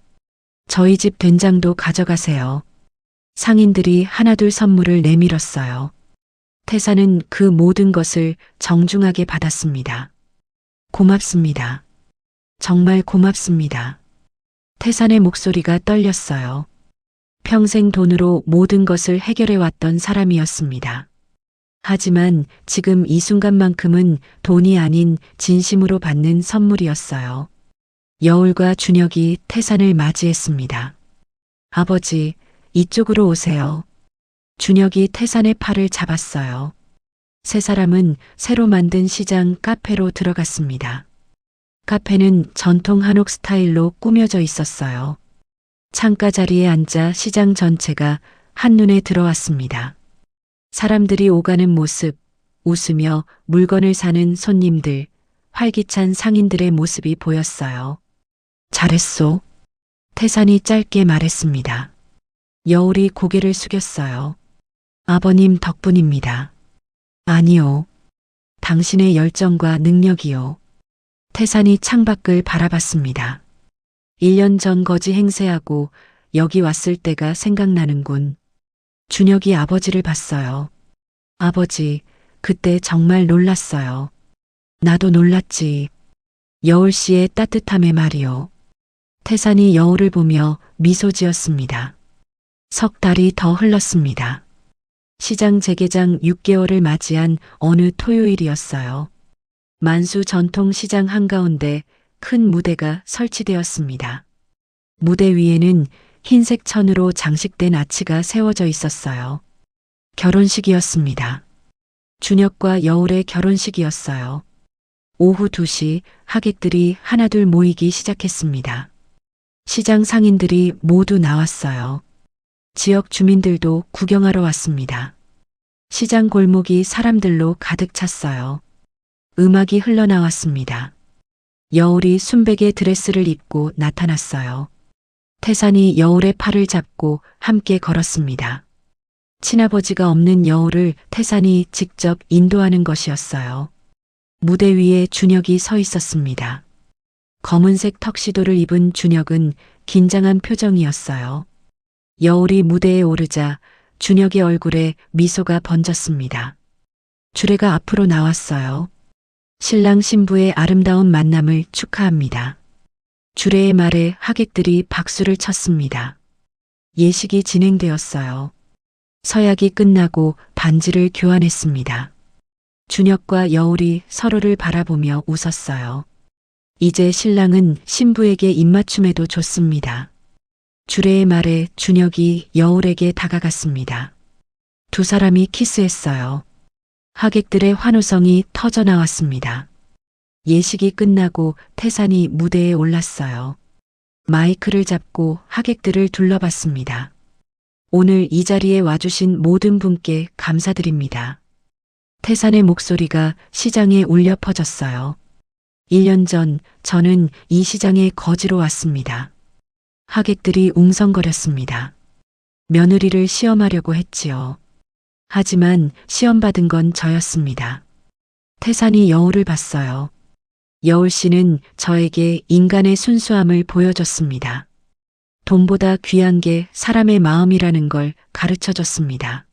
저희 집 된장도 가져가세요. 상인들이 하나둘 선물을 내밀었어요. 태산은 그 모든 것을 정중하게 받았습니다. 고맙습니다. 정말 고맙습니다. 태산의 목소리가 떨렸어요. 평생 돈으로 모든 것을 해결해왔던 사람이었습니다. 하지만 지금 이 순간만큼은 돈이 아닌 진심으로 받는 선물이었어요. 여울과 준혁이 태산을 맞이했습니다. 아버지, 이쪽으로 오세요. 준혁이 태산의 팔을 잡았어요. 세 사람은 새로 만든 시장 카페로 들어갔습니다. 카페는 전통 한옥 스타일로 꾸며져 있었어요. 창가 자리에 앉아 시장 전체가 한눈에 들어왔습니다. 사람들이 오가는 모습, 웃으며 물건을 사는 손님들, 활기찬 상인들의 모습이 보였어요. 잘했소. 태산이 짧게 말했습니다. 여울이 고개를 숙였어요. 아버님 덕분입니다. 아니요. 당신의 열정과 능력이요. 태산이 창밖을 바라봤습니다. 1년 전 거지 행세하고 여기 왔을 때가 생각나는군. 준혁이 아버지를 봤어요. 아버지, 그때 정말 놀랐어요. 나도 놀랐지. 여울 씨의 따뜻함의 말이요. 태산이 여울을 보며 미소 지었습니다. 석 달이 더 흘렀습니다. 시장 재개장 6개월을 맞이한 어느 토요일이었어요. 만수 전통시장 한가운데 큰 무대가 설치되었습니다. 무대 위에는 흰색 천으로 장식된 아치가 세워져 있었어요. 결혼식이었습니다. 준혁과 여울의 결혼식이었어요. 오후 2시 하객들이 하나둘 모이기 시작했습니다. 시장 상인들이 모두 나왔어요. 지역 주민들도 구경하러 왔습니다. 시장 골목이 사람들로 가득 찼어요. 음악이 흘러나왔습니다. 여울이 순백의 드레스를 입고 나타났어요. 태산이 여울의 팔을 잡고 함께 걸었습니다. 친아버지가 없는 여울을 태산이 직접 인도하는 것이었어요. 무대 위에 준혁이 서 있었습니다. 검은색 턱시도를 입은 준혁은 긴장한 표정이었어요. 여울이 무대에 오르자 준혁의 얼굴에 미소가 번졌습니다. 주례가 앞으로 나왔어요. 신랑 신부의 아름다운 만남을 축하합니다. 주례의 말에 하객들이 박수를 쳤습니다. 예식이 진행되었어요. 서약이 끝나고 반지를 교환했습니다. 준혁과 여울이 서로를 바라보며 웃었어요. 이제 신랑은 신부에게 입맞춤해도 좋습니다. 주례의 말에 준혁이 여울에게 다가갔습니다. 두 사람이 키스했어요. 하객들의 환호성이 터져 나왔습니다. 예식이 끝나고 태산이 무대에 올랐어요. 마이크를 잡고 하객들을 둘러봤습니다. 오늘 이 자리에 와주신 모든 분께 감사드립니다. 태산의 목소리가 시장에 울려 퍼졌어요. 1년 전 저는 이 시장에 거지로 왔습니다. 하객들이 웅성거렸습니다. 며느리를 시험하려고 했지요. 하지만 시험 받은 건 저였습니다. 태산이 여울을 봤어요. 여울 씨는 저에게 인간의 순수함을 보여줬습니다. 돈보다 귀한 게 사람의 마음이라는 걸 가르쳐 줬습니다.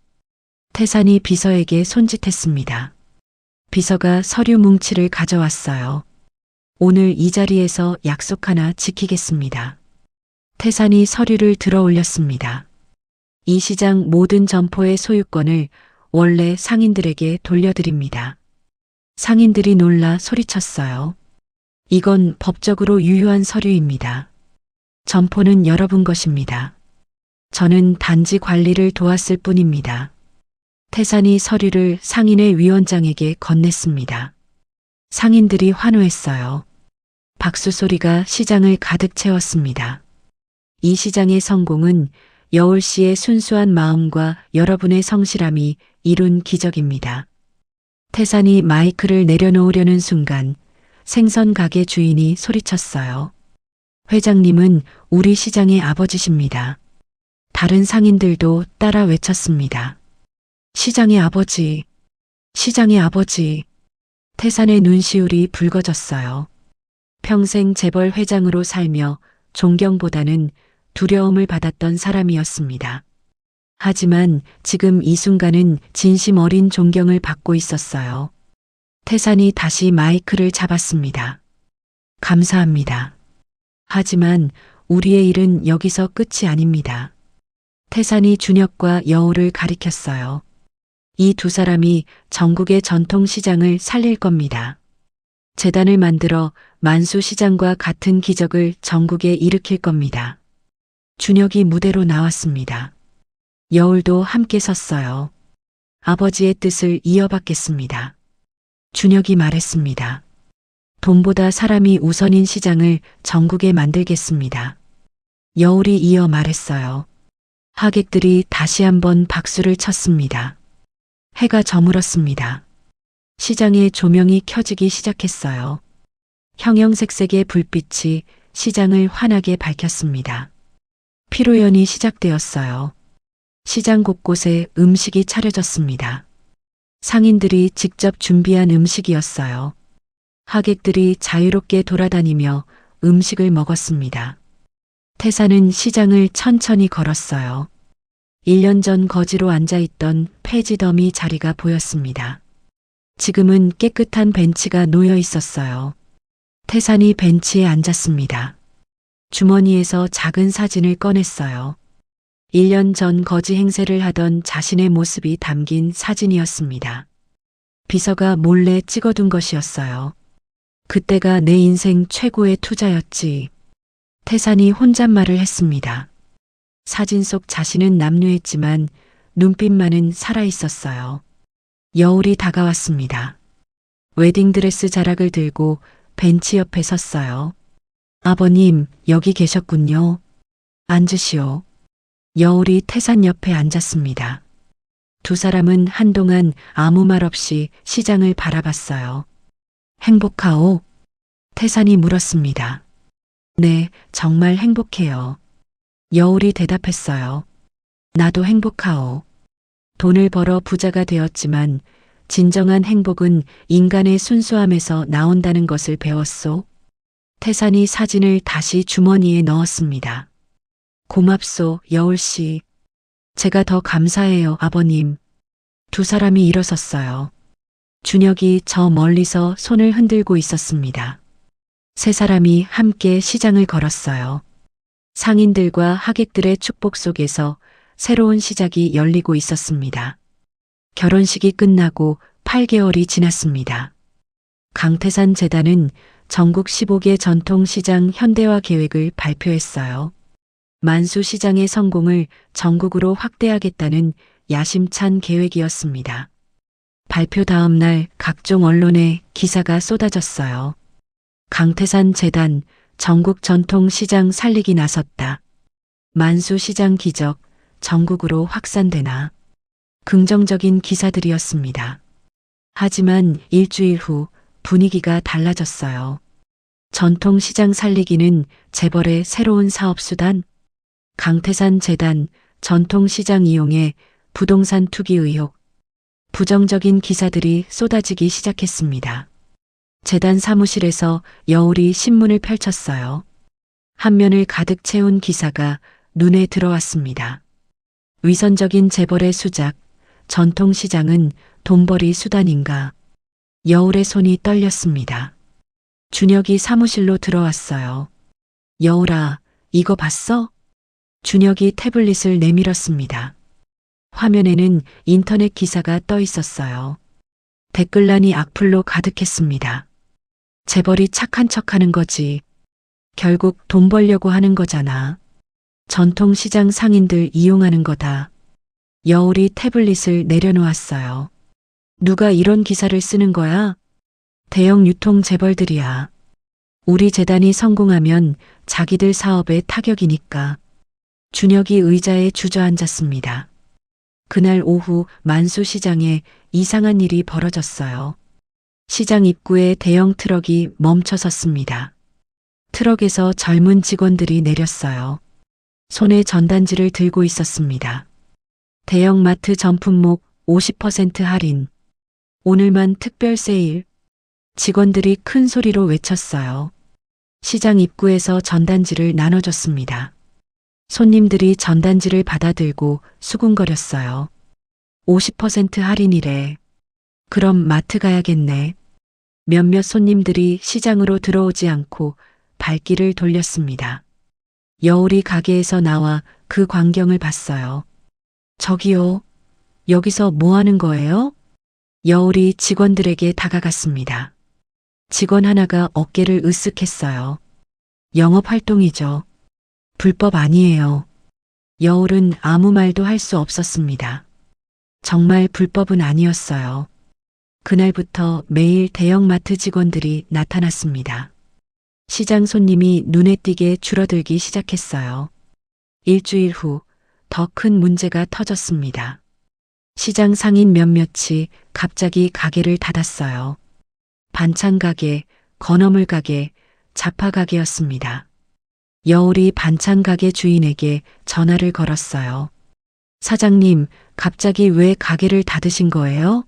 태산이 비서에게 손짓했습니다. 비서가 서류 뭉치를 가져왔어요. 오늘 이 자리에서 약속 하나 지키겠습니다. 태산이 서류를 들어 올렸습니다. 이 시장 모든 점포의 소유권을 원래 상인들에게 돌려드립니다. 상인들이 놀라 소리쳤어요. 이건 법적으로 유효한 서류입니다. 점포는 여러분 것입니다. 저는 단지 관리를 도왔을 뿐입니다. 태산이 서류를 상인의 위원장에게 건넸습니다. 상인들이 환호했어요. 박수 소리가 시장을 가득 채웠습니다. 이 시장의 성공은 여울 씨의 순수한 마음과 여러분의 성실함이 이룬 기적입니다. 태산이 마이크를 내려놓으려는 순간 생선 가게 주인이 소리쳤어요. 회장님은 우리 시장의 아버지십니다. 다른 상인들도 따라 외쳤습니다. 시장의 아버지, 시장의 아버지. 태산의 눈시울이 붉어졌어요. 평생 재벌 회장으로 살며 존경보다는 두려움을 받았던 사람이었습니다. 하지만 지금 이 순간은 진심 어린 존경을 받고 있었어요. 태산이 다시 마이크를 잡았습니다. 감사합니다. 하지만 우리의 일은 여기서 끝이 아닙니다. 태산이 준혁과 여울을 가리켰어요. 이 두 사람이 전국의 전통시장을 살릴 겁니다. 재단을 만들어 만수시장과 같은 기적을 전국에 일으킬 겁니다. 준혁이 무대로 나왔습니다. 여울도 함께 섰어요. 아버지의 뜻을 이어받겠습니다. 준혁이 말했습니다. 돈보다 사람이 우선인 시장을 전국에 만들겠습니다. 여울이 이어 말했어요. 하객들이 다시 한번 박수를 쳤습니다. 해가 저물었습니다. 시장의 조명이 켜지기 시작했어요. 형형색색의 불빛이 시장을 환하게 밝혔습니다. 피로연이 시작되었어요. 시장 곳곳에 음식이 차려졌습니다. 상인들이 직접 준비한 음식이었어요. 하객들이 자유롭게 돌아다니며 음식을 먹었습니다. 태산은 시장을 천천히 걸었어요. 1년 전 거지로 앉아있던 폐지 더미 자리가 보였습니다. 지금은 깨끗한 벤치가 놓여 있었어요. 태산이 벤치에 앉았습니다. 주머니에서 작은 사진을 꺼냈어요. 1년 전 거지 행세를 하던 자신의 모습이 담긴 사진이었습니다. 비서가 몰래 찍어둔 것이었어요. 그때가 내 인생 최고의 투자였지. 태산이 혼잣말을 했습니다. 사진 속 자신은 남루했지만 눈빛만은 살아있었어요. 여울이 다가왔습니다. 웨딩드레스 자락을 들고 벤치 옆에 섰어요. 아버님, 여기 계셨군요. 앉으시오. 여울이 태산 옆에 앉았습니다. 두 사람은 한동안 아무 말 없이 시장을 바라봤어요. 행복하오? 태산이 물었습니다. 네, 정말 행복해요. 여울이 대답했어요. 나도 행복하오. 돈을 벌어 부자가 되었지만 진정한 행복은 인간의 순수함에서 나온다는 것을 배웠소. 태산이 사진을 다시 주머니에 넣었습니다. 고맙소, 여울씨. 제가 더 감사해요, 아버님. 두 사람이 일어섰어요. 준혁이 저 멀리서 손을 흔들고 있었습니다. 세 사람이 함께 시장을 걸었어요. 상인들과 하객들의 축복 속에서 새로운 시작이 열리고 있었습니다. 결혼식이 끝나고 8개월이 지났습니다. 강태산 재단은 전국 15개 전통시장 현대화 계획을 발표했어요. 만수시장의 성공을 전국으로 확대하겠다는 야심찬 계획이었습니다. 발표 다음 날 각종 언론에 기사가 쏟아졌어요. 강태산 재단 전국 전통시장 살리기 나섰다. 만수시장 기적 전국으로 확산되나. 긍정적인 기사들이었습니다. 하지만 일주일 후 분위기가 달라졌어요. 전통시장 살리기는 재벌의 새로운 사업수단? 강태산 재단 전통시장 이용해 부동산 투기 의혹. 부정적인 기사들이 쏟아지기 시작했습니다. 재단 사무실에서 여울이 신문을 펼쳤어요. 한 면을 가득 채운 기사가 눈에 들어왔습니다. 위선적인 재벌의 수작, 전통시장은 돈벌이 수단인가. 여울의 손이 떨렸습니다. 준혁이 사무실로 들어왔어요. 여울아, 이거 봤어? 준혁이 태블릿을 내밀었습니다. 화면에는 인터넷 기사가 떠 있었어요. 댓글란이 악플로 가득했습니다. 재벌이 착한 척하는 거지. 결국 돈 벌려고 하는 거잖아. 전통시장 상인들 이용하는 거다. 여울이 태블릿을 내려놓았어요. 누가 이런 기사를 쓰는 거야? 대형 유통 재벌들이야. 우리 재단이 성공하면 자기들 사업에 타격이니까. 준혁이 의자에 주저앉았습니다. 그날 오후 만수시장에 이상한 일이 벌어졌어요. 시장 입구에 대형 트럭이 멈춰 섰습니다. 트럭에서 젊은 직원들이 내렸어요. 손에 전단지를 들고 있었습니다. 대형마트 전품목 50% 할인. 오늘만 특별 세일. 직원들이 큰 소리로 외쳤어요. 시장 입구에서 전단지를 나눠줬습니다. 손님들이 전단지를 받아들고 수군거렸어요. 50% 할인이래. 그럼 마트 가야겠네. 몇몇 손님들이 시장으로 들어오지 않고 발길을 돌렸습니다. 여울이 가게에서 나와 그 광경을 봤어요. 저기요, 여기서 뭐 하는 거예요? 여울이 직원들에게 다가갔습니다. 직원 하나가 어깨를 으쓱했어요. 영업활동이죠. 불법 아니에요. 여울은 아무 말도 할 수 없었습니다. 정말 불법은 아니었어요. 그날부터 매일 대형마트 직원들이 나타났습니다. 시장 손님이 눈에 띄게 줄어들기 시작했어요. 일주일 후 더 큰 문제가 터졌습니다. 시장 상인 몇몇이 갑자기 가게를 닫았어요. 반찬 가게, 건어물 가게, 잡화 가게였습니다. 여울이 반찬 가게 주인에게 전화를 걸었어요. 사장님, 갑자기 왜 가게를 닫으신 거예요?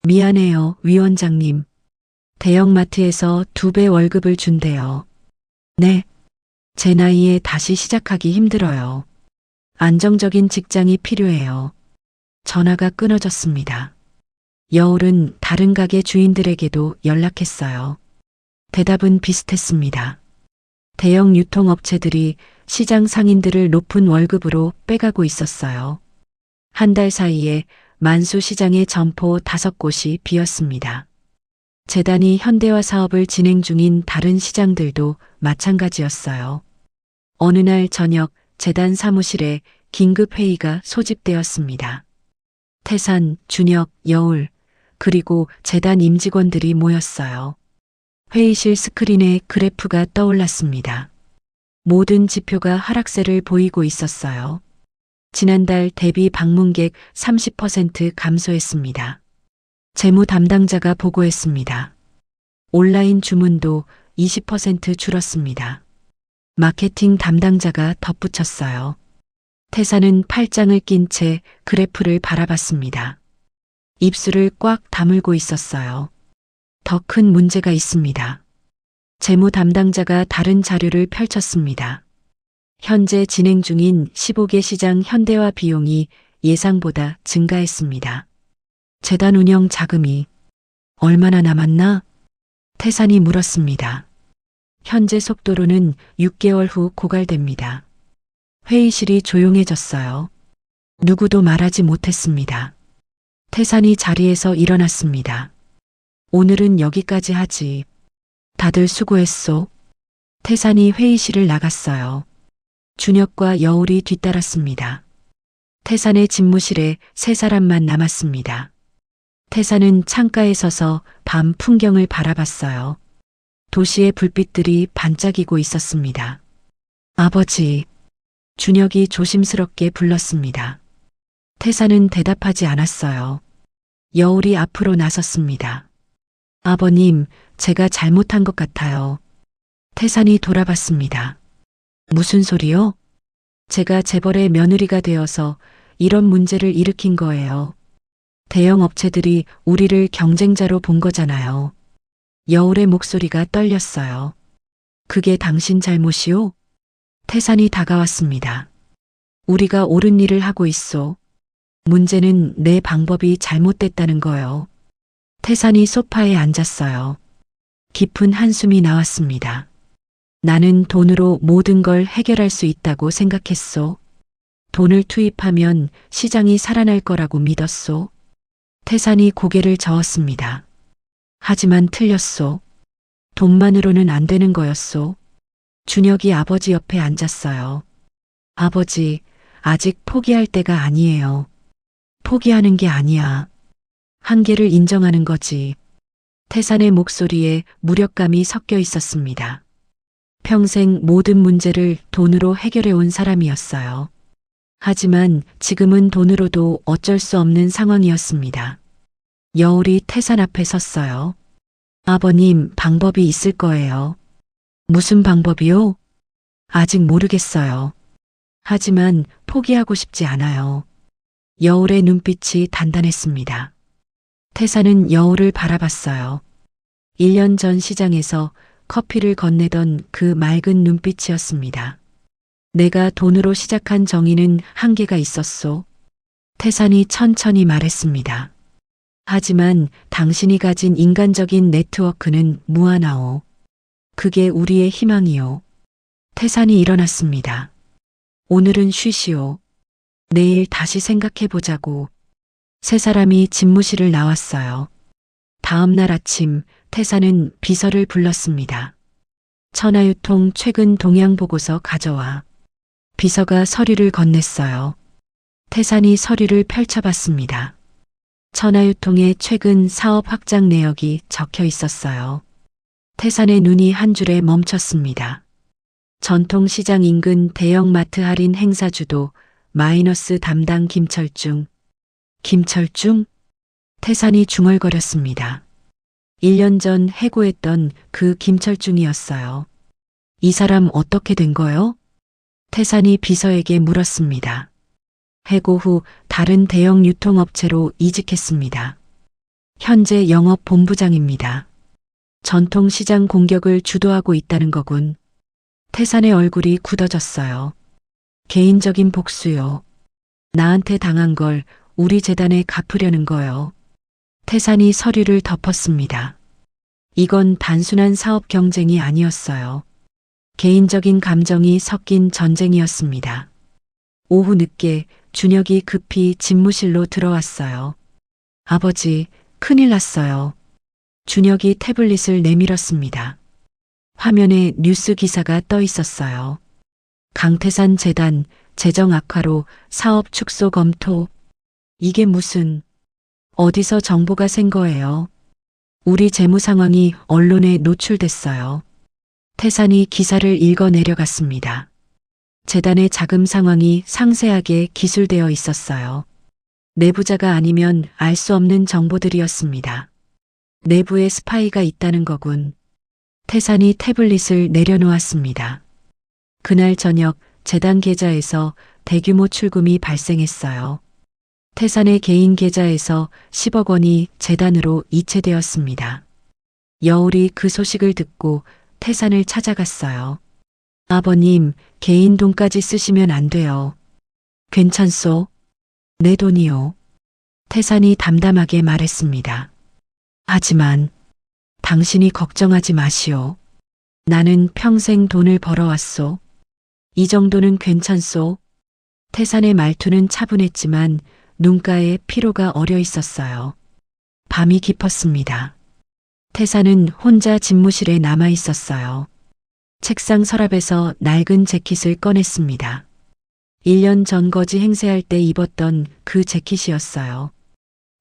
미안해요, 위원장님. 대형마트에서 2배 월급을 준대요. 네. 제 나이에 다시 시작하기 힘들어요. 안정적인 직장이 필요해요. 전화가 끊어졌습니다. 여울은 다른 가게 주인들에게도 연락했어요. 대답은 비슷했습니다. 대형 유통업체들이 시장 상인들을 높은 월급으로 빼가고 있었어요. 한 달 사이에 만수시장의 점포 5곳이 비었습니다. 재단이 현대화 사업을 진행 중인 다른 시장들도 마찬가지였어요. 어느 날 저녁 재단 사무실에 긴급 회의가 소집되었습니다. 태산, 준혁, 여울, 그리고 재단 임직원들이 모였어요. 회의실 스크린에 그래프가 떠올랐습니다. 모든 지표가 하락세를 보이고 있었어요. 지난달 대비 방문객 30% 감소했습니다. 재무 담당자가 보고했습니다. 온라인 주문도 20% 줄었습니다. 마케팅 담당자가 덧붙였어요. 태산은 팔짱을 낀 채 그래프를 바라봤습니다. 입술을 꽉 다물고 있었어요. 더 큰 문제가 있습니다. 재무 담당자가 다른 자료를 펼쳤습니다. 현재 진행 중인 15개 시장 현대화 비용이 예상보다 증가했습니다. 재단 운영 자금이 얼마나 남았나? 태산이 물었습니다. 현재 속도로는 6개월 후 고갈됩니다. 회의실이 조용해졌어요. 누구도 말하지 못했습니다. 태산이 자리에서 일어났습니다. 오늘은 여기까지 하지. 다들 수고했소. 태산이 회의실을 나갔어요. 준혁과 여울이 뒤따랐습니다. 태산의 집무실에 세 사람만 남았습니다. 태산은 창가에 서서 밤 풍경을 바라봤어요. 도시의 불빛들이 반짝이고 있었습니다. 아버지, 준혁이 조심스럽게 불렀습니다. 태산은 대답하지 않았어요. 여울이 앞으로 나섰습니다. 아버님, 제가 잘못한 것 같아요. 태산이 돌아봤습니다. 무슨 소리요? 제가 재벌의 며느리가 되어서 이런 문제를 일으킨 거예요. 대형 업체들이 우리를 경쟁자로 본 거잖아요. 여울의 목소리가 떨렸어요. 그게 당신 잘못이요? 태산이 다가왔습니다. 우리가 옳은 일을 하고 있소. 문제는 내 방법이 잘못됐다는 거요. 태산이 소파에 앉았어요. 깊은 한숨이 나왔습니다. 나는 돈으로 모든 걸 해결할 수 있다고 생각했소. 돈을 투입하면 시장이 살아날 거라고 믿었소. 태산이 고개를 저었습니다. 하지만 틀렸소. 돈만으로는 안 되는 거였소. 준혁이 아버지 옆에 앉았어요. 아버지, 아직 포기할 때가 아니에요. 포기하는 게 아니야. 한계를 인정하는 거지. 태산의 목소리에 무력감이 섞여 있었습니다. 평생 모든 문제를 돈으로 해결해 온 사람이었어요. 하지만 지금은 돈으로도 어쩔 수 없는 상황이었습니다. 여울이 태산 앞에 섰어요. 아버님, 방법이 있을 거예요. 무슨 방법이요? 아직 모르겠어요. 하지만 포기하고 싶지 않아요. 여울의 눈빛이 단단했습니다. 태산은 여울을 바라봤어요. 1년 전 시장에서 커피를 건네던 그 맑은 눈빛이었습니다. 내가 돈으로 시작한 정의는 한계가 있었소. 태산이 천천히 말했습니다. 하지만 당신이 가진 인간적인 네트워크는 무한하오. 그게 우리의 희망이요. 태산이 일어났습니다. 오늘은 쉬시오. 내일 다시 생각해보자고. 세 사람이 집무실을 나왔어요. 다음 날 아침 태산은 비서를 불렀습니다. 천하유통 최근 동향 보고서 가져와. 비서가 서류를 건넸어요. 태산이 서류를 펼쳐봤습니다. 천하유통의 최근 사업 확장 내역이 적혀 있었어요. 태산의 눈이 한 줄에 멈췄습니다. 전통시장 인근 대형마트 할인 행사 주도 마이너스 담당 김철중. 김철중? 태산이 중얼거렸습니다. 1년 전 해고했던 그 김철중이었어요. 이 사람 어떻게 된 거요? 태산이 비서에게 물었습니다. 해고 후 다른 대형 유통업체로 이직했습니다. 현재 영업본부장입니다. 전통시장 공격을 주도하고 있다는 거군. 태산의 얼굴이 굳어졌어요. 개인적인 복수요. 나한테 당한 걸 우리 재단에 갚으려는 거요. 태산이 서류를 덮었습니다. 이건 단순한 사업 경쟁이 아니었어요. 개인적인 감정이 섞인 전쟁이었습니다. 오후 늦게 준혁이 급히 집무실로 들어왔어요. 아버지, 큰일 났어요. 준혁이 태블릿을 내밀었습니다. 화면에 뉴스 기사가 떠 있었어요. 강태산 재단 재정 악화로 사업 축소 검토. 이게 무슨, 어디서 정보가 샌 거예요? 우리 재무 상황이 언론에 노출됐어요. 태산이 기사를 읽어 내려갔습니다. 재단의 자금 상황이 상세하게 기술되어 있었어요. 내부자가 아니면 알 수 없는 정보들이었습니다. 내부에 스파이가 있다는 거군. 태산이 태블릿을 내려놓았습니다. 그날 저녁 재단 계좌에서 대규모 출금이 발생했어요. 태산의 개인 계좌에서 10억 원이 재단으로 이체되었습니다. 여울이 그 소식을 듣고 태산을 찾아갔어요. 아버님, 개인 돈까지 쓰시면 안 돼요. 괜찮소? 내 돈이요. 태산이 담담하게 말했습니다. 하지만 당신이 걱정하지 마시오. 나는 평생 돈을 벌어왔소. 이 정도는 괜찮소? 태산의 말투는 차분했지만 눈가에 피로가 어려 있었어요. 밤이 깊었습니다. 태사는 혼자 집무실에 남아 있었어요. 책상 서랍에서 낡은 재킷을 꺼냈습니다. 1년 전 거지 행세할 때 입었던 그 재킷이었어요.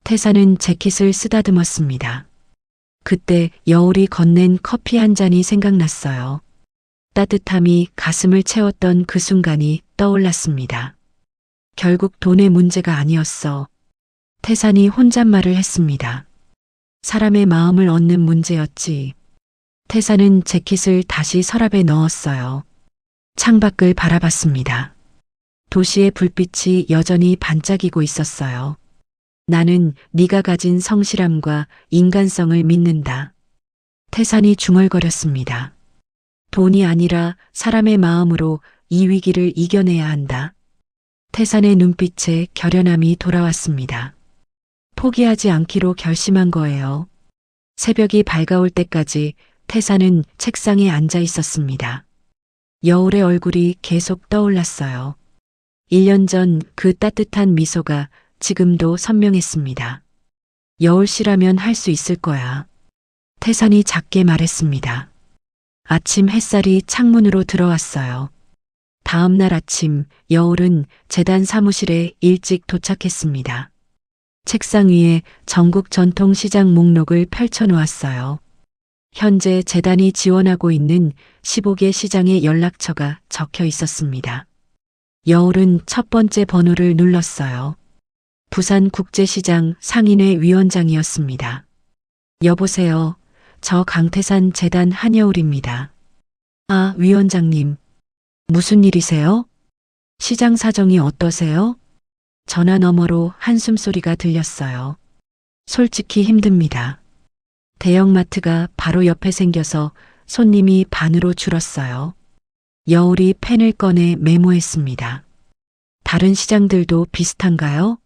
태사는 재킷을 쓰다듬었습니다. 그때 여울이 건넨 커피 한 잔이 생각났어요. 따뜻함이 가슴을 채웠던 그 순간이 떠올랐습니다. 결국 돈의 문제가 아니었어. 태산이 혼잣말을 했습니다. 사람의 마음을 얻는 문제였지. 태산은 재킷을 다시 서랍에 넣었어요. 창밖을 바라봤습니다. 도시의 불빛이 여전히 반짝이고 있었어요. 나는 네가 가진 성실함과 인간성을 믿는다. 태산이 중얼거렸습니다. 돈이 아니라 사람의 마음으로 이 위기를 이겨내야 한다. 태산의 눈빛에 결연함이 돌아왔습니다. 포기하지 않기로 결심한 거예요. 새벽이 밝아올 때까지 태산은 책상에 앉아 있었습니다. 여울의 얼굴이 계속 떠올랐어요. 1년 전 그 따뜻한 미소가 지금도 선명했습니다. 여울 씨라면 할 수 있을 거야. 태산이 작게 말했습니다. 아침 햇살이 창문으로 들어왔어요. 다음 날 아침 여울은 재단 사무실에 일찍 도착했습니다. 책상 위에 전국 전통시장 목록을 펼쳐놓았어요. 현재 재단이 지원하고 있는 15개 시장의 연락처가 적혀 있었습니다. 여울은 첫 번째 번호를 눌렀어요. 부산국제시장 상인회 위원장이었습니다. 여보세요. 저 강태산 재단 한여울입니다. 아, 위원장님. 무슨 일이세요? 시장 사정이 어떠세요? 전화 너머로 한숨소리가 들렸어요. 솔직히 힘듭니다. 대형마트가 바로 옆에 생겨서 손님이 반으로 줄었어요. 여울이 펜을 꺼내 메모했습니다. 다른 시장들도 비슷한가요?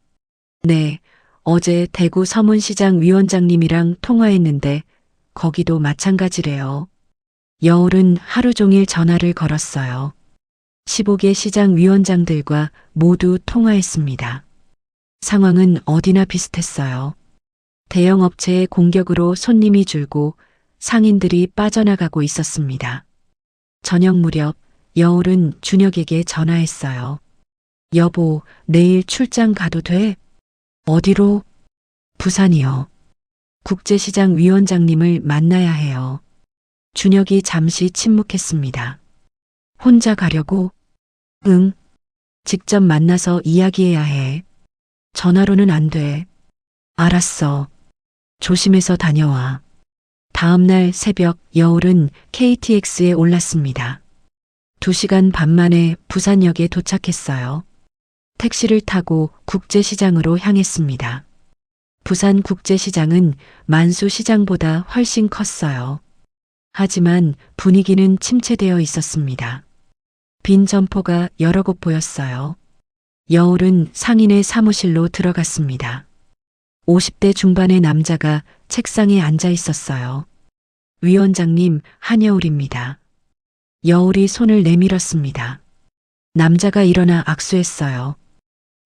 네, 어제 대구 서문시장 위원장님이랑 통화했는데 거기도 마찬가지래요. 여울은 하루 종일 전화를 걸었어요. 15개 시장 위원장들과 모두 통화했습니다. 상황은 어디나 비슷했어요. 대형 업체의 공격으로 손님이 줄고 상인들이 빠져나가고 있었습니다. 저녁 무렵 여울은 준혁에게 전화했어요. 여보, 내일 출장 가도 돼? 어디로? 부산이요. 국제시장 위원장님을 만나야 해요. 준혁이 잠시 침묵했습니다. 혼자 가려고? 응. 직접 만나서 이야기해야 해. 전화로는 안 돼. 알았어. 조심해서 다녀와. 다음 날 새벽 여울은 KTX에 올랐습니다. 2시간 반 만에 부산역에 도착했어요. 택시를 타고 국제시장으로 향했습니다. 부산 국제시장은 만수시장보다 훨씬 컸어요. 하지만 분위기는 침체되어 있었습니다. 빈 점포가 여러 곳 보였어요. 여울은 상인의 사무실로 들어갔습니다. 50대 중반의 남자가 책상에 앉아 있었어요. 위원장님, 한여울입니다. 여울이 손을 내밀었습니다. 남자가 일어나 악수했어요.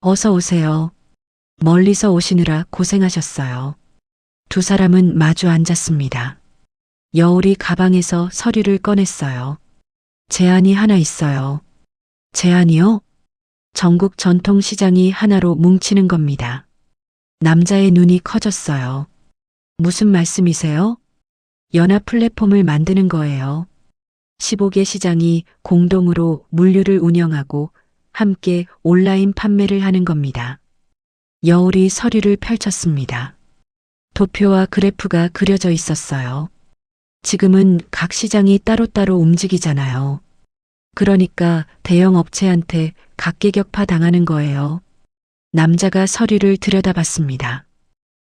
어서 오세요. 멀리서 오시느라 고생하셨어요. 두 사람은 마주 앉았습니다. 여울이 가방에서 서류를 꺼냈어요. 제안이 하나 있어요. 제안이요? 전국 전통시장이 하나로 뭉치는 겁니다. 남자의 눈이 커졌어요. 무슨 말씀이세요? 연합 플랫폼을 만드는 거예요. 15개 시장이 공동으로 물류를 운영하고 함께 온라인 판매를 하는 겁니다. 여울이 서류를 펼쳤습니다. 도표와 그래프가 그려져 있었어요. 지금은 각 시장이 따로따로 움직이잖아요. 그러니까 대형 업체한테 각계격파 당하는 거예요. 남자가 서류를 들여다봤습니다.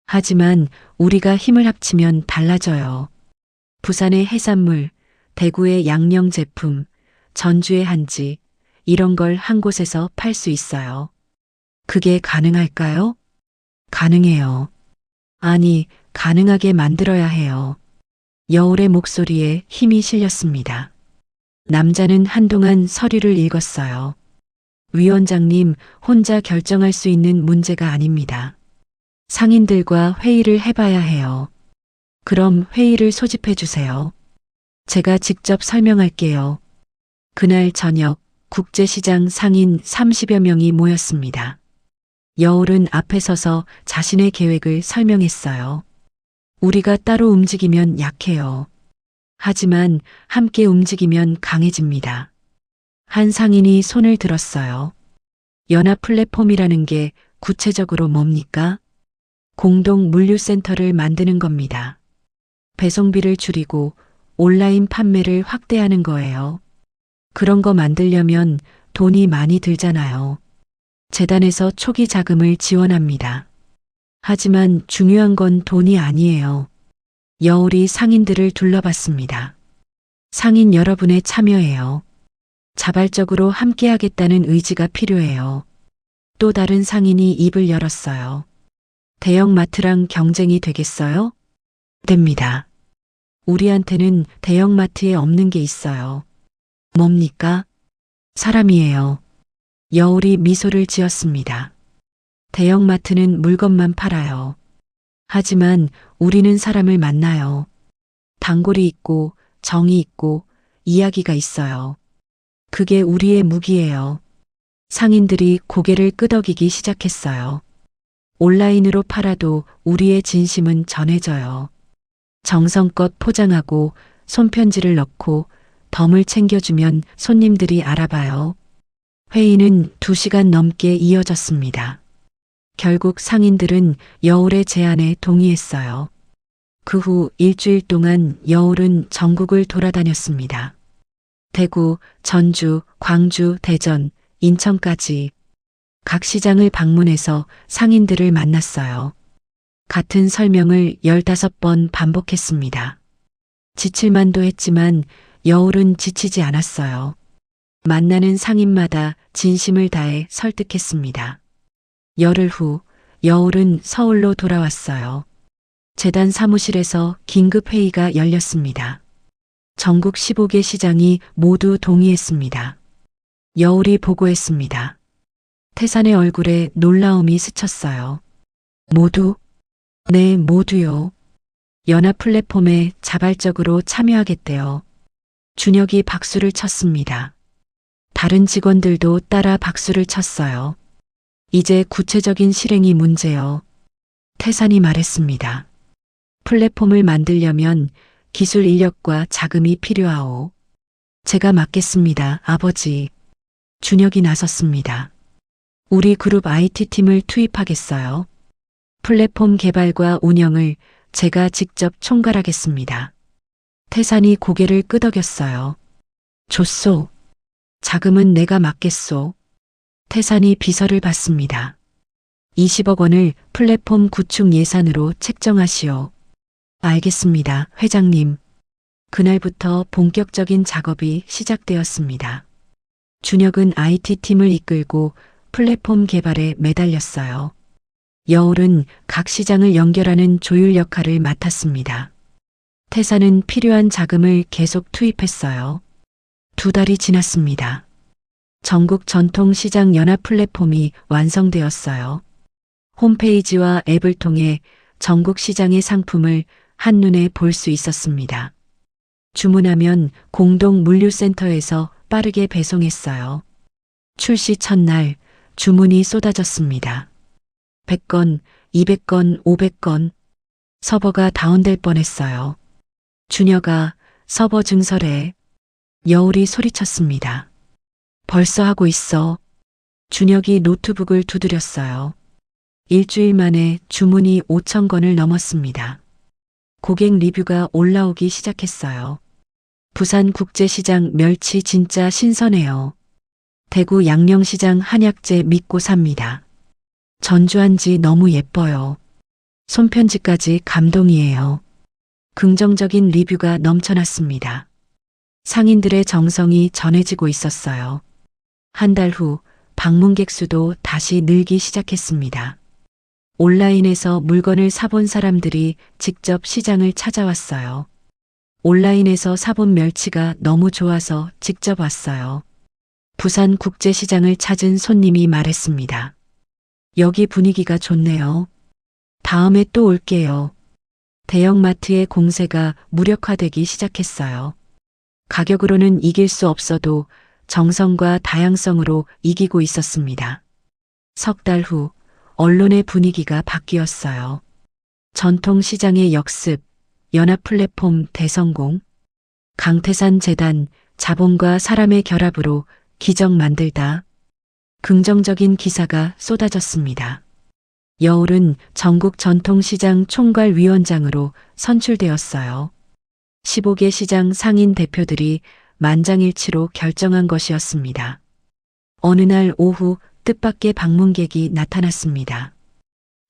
하지만 우리가 힘을 합치면 달라져요. 부산의 해산물, 대구의 양념 제품, 전주의 한지, 이런 걸 한 곳에서 팔 수 있어요. 그게 가능할까요? 가능해요. 아니, 가능하게 만들어야 해요. 여울의 목소리에 힘이 실렸습니다. 남자는 한동안 서류를 읽었어요. 위원장님, 혼자 결정할 수 있는 문제가 아닙니다. 상인들과 회의를 해봐야 해요. 그럼 회의를 소집해 주세요. 제가 직접 설명할게요. 그날 저녁 국제시장 상인 30여 명이 모였습니다. 여울은 앞에 서서 자신의 계획을 설명했어요. 우리가 따로 움직이면 약해요. 하지만 함께 움직이면 강해집니다. 한 상인이 손을 들었어요. 연합 플랫폼이라는 게 구체적으로 뭡니까? 공동 물류센터를 만드는 겁니다. 배송비를 줄이고 온라인 판매를 확대하는 거예요. 그런 거 만들려면 돈이 많이 들잖아요. 재단에서 초기 자금을 지원합니다. 하지만 중요한 건 돈이 아니에요. 여울이 상인들을 둘러봤습니다. 상인 여러분의 참여예요. 자발적으로 함께하겠다는 의지가 필요해요. 또 다른 상인이 입을 열었어요. 대형마트랑 경쟁이 되겠어요? 됩니다. 우리한테는 대형마트에 없는 게 있어요. 뭡니까? 사람이에요. 여울이 미소를 지었습니다. 대형마트는 물건만 팔아요. 하지만 우리는 사람을 만나요. 단골이 있고 정이 있고 이야기가 있어요. 그게 우리의 무기예요. 상인들이 고개를 끄덕이기 시작했어요. 온라인으로 팔아도 우리의 진심은 전해져요. 정성껏 포장하고 손편지를 넣고 덤을 챙겨주면 손님들이 알아봐요. 회의는 2시간 넘게 이어졌습니다. 결국 상인들은 여울의 제안에 동의했어요. 그 후 일주일 동안 여울은 전국을 돌아다녔습니다. 대구, 전주, 광주, 대전, 인천까지 각 시장을 방문해서 상인들을 만났어요. 같은 설명을 15번 반복했습니다. 지칠만도 했지만 여울은 지치지 않았어요. 만나는 상인마다 진심을 다해 설득했습니다. 열흘 후 여울은 서울로 돌아왔어요. 재단 사무실에서 긴급 회의가 열렸습니다. 전국 15개 시장이 모두 동의했습니다. 여울이 보고했습니다. 태산의 얼굴에 놀라움이 스쳤어요. 모두? 네, 모두요. 연합 플랫폼에 자발적으로 참여하겠대요. 준혁이 박수를 쳤습니다. 다른 직원들도 따라 박수를 쳤어요. 이제 구체적인 실행이 문제요. 태산이 말했습니다. 플랫폼을 만들려면 기술 인력과 자금이 필요하오. 제가 맡겠습니다, 아버지. 준혁이 나섰습니다. 우리 그룹 IT팀을 투입하겠어요. 플랫폼 개발과 운영을 제가 직접 총괄하겠습니다. 태산이 고개를 끄덕였어요. 좋소. 자금은 내가 맡겠소. 태산이 비서를 받습니다. 20억 원을 플랫폼 구축 예산으로 책정하시오. 알겠습니다, 회장님. 그날부터 본격적인 작업이 시작되었습니다. 준혁은 IT팀을 이끌고 플랫폼 개발에 매달렸어요. 여울은 각 시장을 연결하는 조율 역할을 맡았습니다. 태산은 필요한 자금을 계속 투입했어요. 2달이 지났습니다. 전국 전통시장 연합 플랫폼이 완성되었어요. 홈페이지와 앱을 통해 전국 시장의 상품을 한눈에 볼 수 있었습니다. 주문하면 공동 물류센터에서 빠르게 배송했어요. 출시 첫날 주문이 쏟아졌습니다. 100건, 200건, 500건. 서버가 다운될 뻔했어요. 준혁아, 서버 증설해. 여울이 소리쳤습니다. 벌써 하고 있어. 준혁이 노트북을 두드렸어요. 일주일 만에 주문이 5,000건을 넘었습니다. 고객 리뷰가 올라오기 시작했어요. 부산 국제시장 멸치 진짜 신선해요. 대구 양령시장 한약재 믿고 삽니다. 전주한지 너무 예뻐요. 손편지까지 감동이에요. 긍정적인 리뷰가 넘쳐났습니다. 상인들의 정성이 전해지고 있었어요. 한 달 후 방문객 수도 다시 늘기 시작했습니다. 온라인에서 물건을 사본 사람들이 직접 시장을 찾아왔어요. 온라인에서 사본 멸치가 너무 좋아서 직접 왔어요. 부산 국제시장을 찾은 손님이 말했습니다. 여기 분위기가 좋네요. 다음에 또 올게요. 대형마트의 공세가 무력화되기 시작했어요. 가격으로는 이길 수 없어도 정성과 다양성으로 이기고 있었습니다. 석 달 후 언론의 분위기가 바뀌었어요. 전통시장의 역습, 연합 플랫폼 대성공, 강태산 재단, 자본과 사람의 결합으로 기적 만들다. 긍정적인 기사가 쏟아졌습니다. 여울은 전국 전통시장 총괄위원장으로 선출되었어요. 15개 시장 상인 대표들이 만장일치로 결정한 것이었습니다. 어느 날 오후 뜻밖의 방문객이 나타났습니다.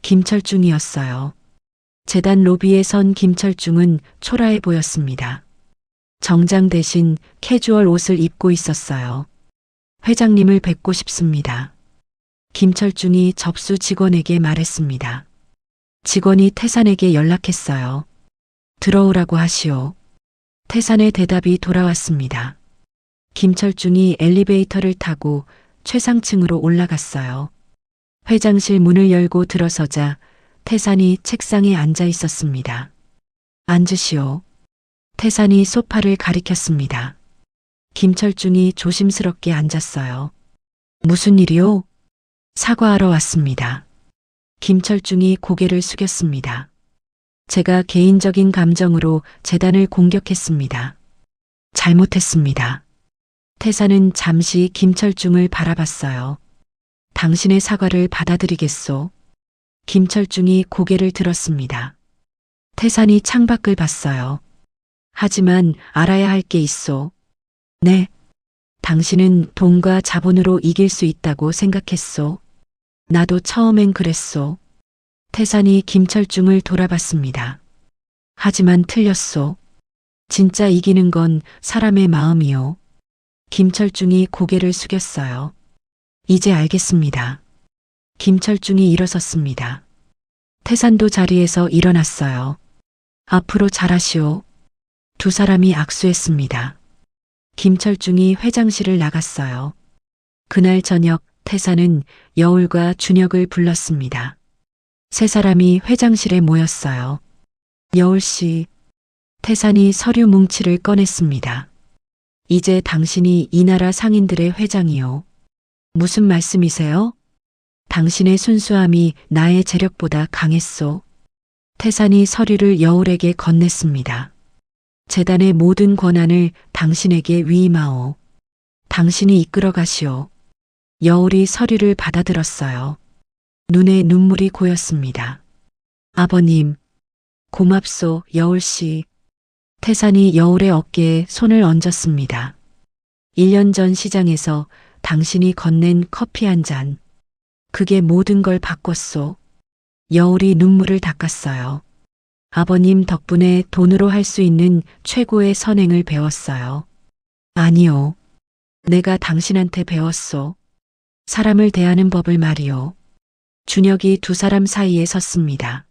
김철중이었어요. 재단 로비에 선 김철중은 초라해 보였습니다. 정장 대신 캐주얼 옷을 입고 있었어요. 회장님을 뵙고 싶습니다. 김철중이 접수 직원에게 말했습니다. 직원이 태산에게 연락했어요. 들어오라고 하시오. 태산의 대답이 돌아왔습니다. 김철중이 엘리베이터를 타고 최상층으로 올라갔어요. 회장실 문을 열고 들어서자 태산이 책상에 앉아 있었습니다. 앉으시오. 태산이 소파를 가리켰습니다. 김철중이 조심스럽게 앉았어요. 무슨 일이오? 사과하러 왔습니다. 김철중이 고개를 숙였습니다. 제가 개인적인 감정으로 재단을 공격했습니다. 잘못했습니다. 태산은 잠시 김철중을 바라봤어요. 당신의 사과를 받아들이겠소? 김철중이 고개를 들었습니다. 태산이 창밖을 봤어요. 하지만 알아야 할 게 있소. 네. 당신은 돈과 자본으로 이길 수 있다고 생각했소. 나도 처음엔 그랬소. 태산이 김철중을 돌아봤습니다. 하지만 틀렸소. 진짜 이기는 건 사람의 마음이요. 김철중이 고개를 숙였어요. 이제 알겠습니다. 김철중이 일어섰습니다. 태산도 자리에서 일어났어요. 앞으로 잘하시오. 두 사람이 악수했습니다. 김철중이 회장실을 나갔어요. 그날 저녁 태산은 여울과 준혁을 불렀습니다. 세 사람이 회장실에 모였어요. 여울 씨, 태산이 서류 뭉치를 꺼냈습니다. 이제 당신이 이 나라 상인들의 회장이요. 무슨 말씀이세요? 당신의 순수함이 나의 재력보다 강했소. 태산이 서류를 여울에게 건넸습니다. 재단의 모든 권한을 당신에게 위임하오. 당신이 이끌어 가시오. 여울이 서류를 받아들었어요. 눈에 눈물이 고였습니다. 아버님, 고맙소, 여울씨. 태산이 여울의 어깨에 손을 얹었습니다. 1년 전 시장에서 당신이 건넨 커피 한 잔. 그게 모든 걸 바꿨소. 여울이 눈물을 닦았어요. 아버님 덕분에 돈으로 할 수 있는 최고의 선행을 배웠어요. 아니요. 내가 당신한테 배웠소. 사람을 대하는 법을 말이요. 준혁이 두 사람 사이에 섰습니다.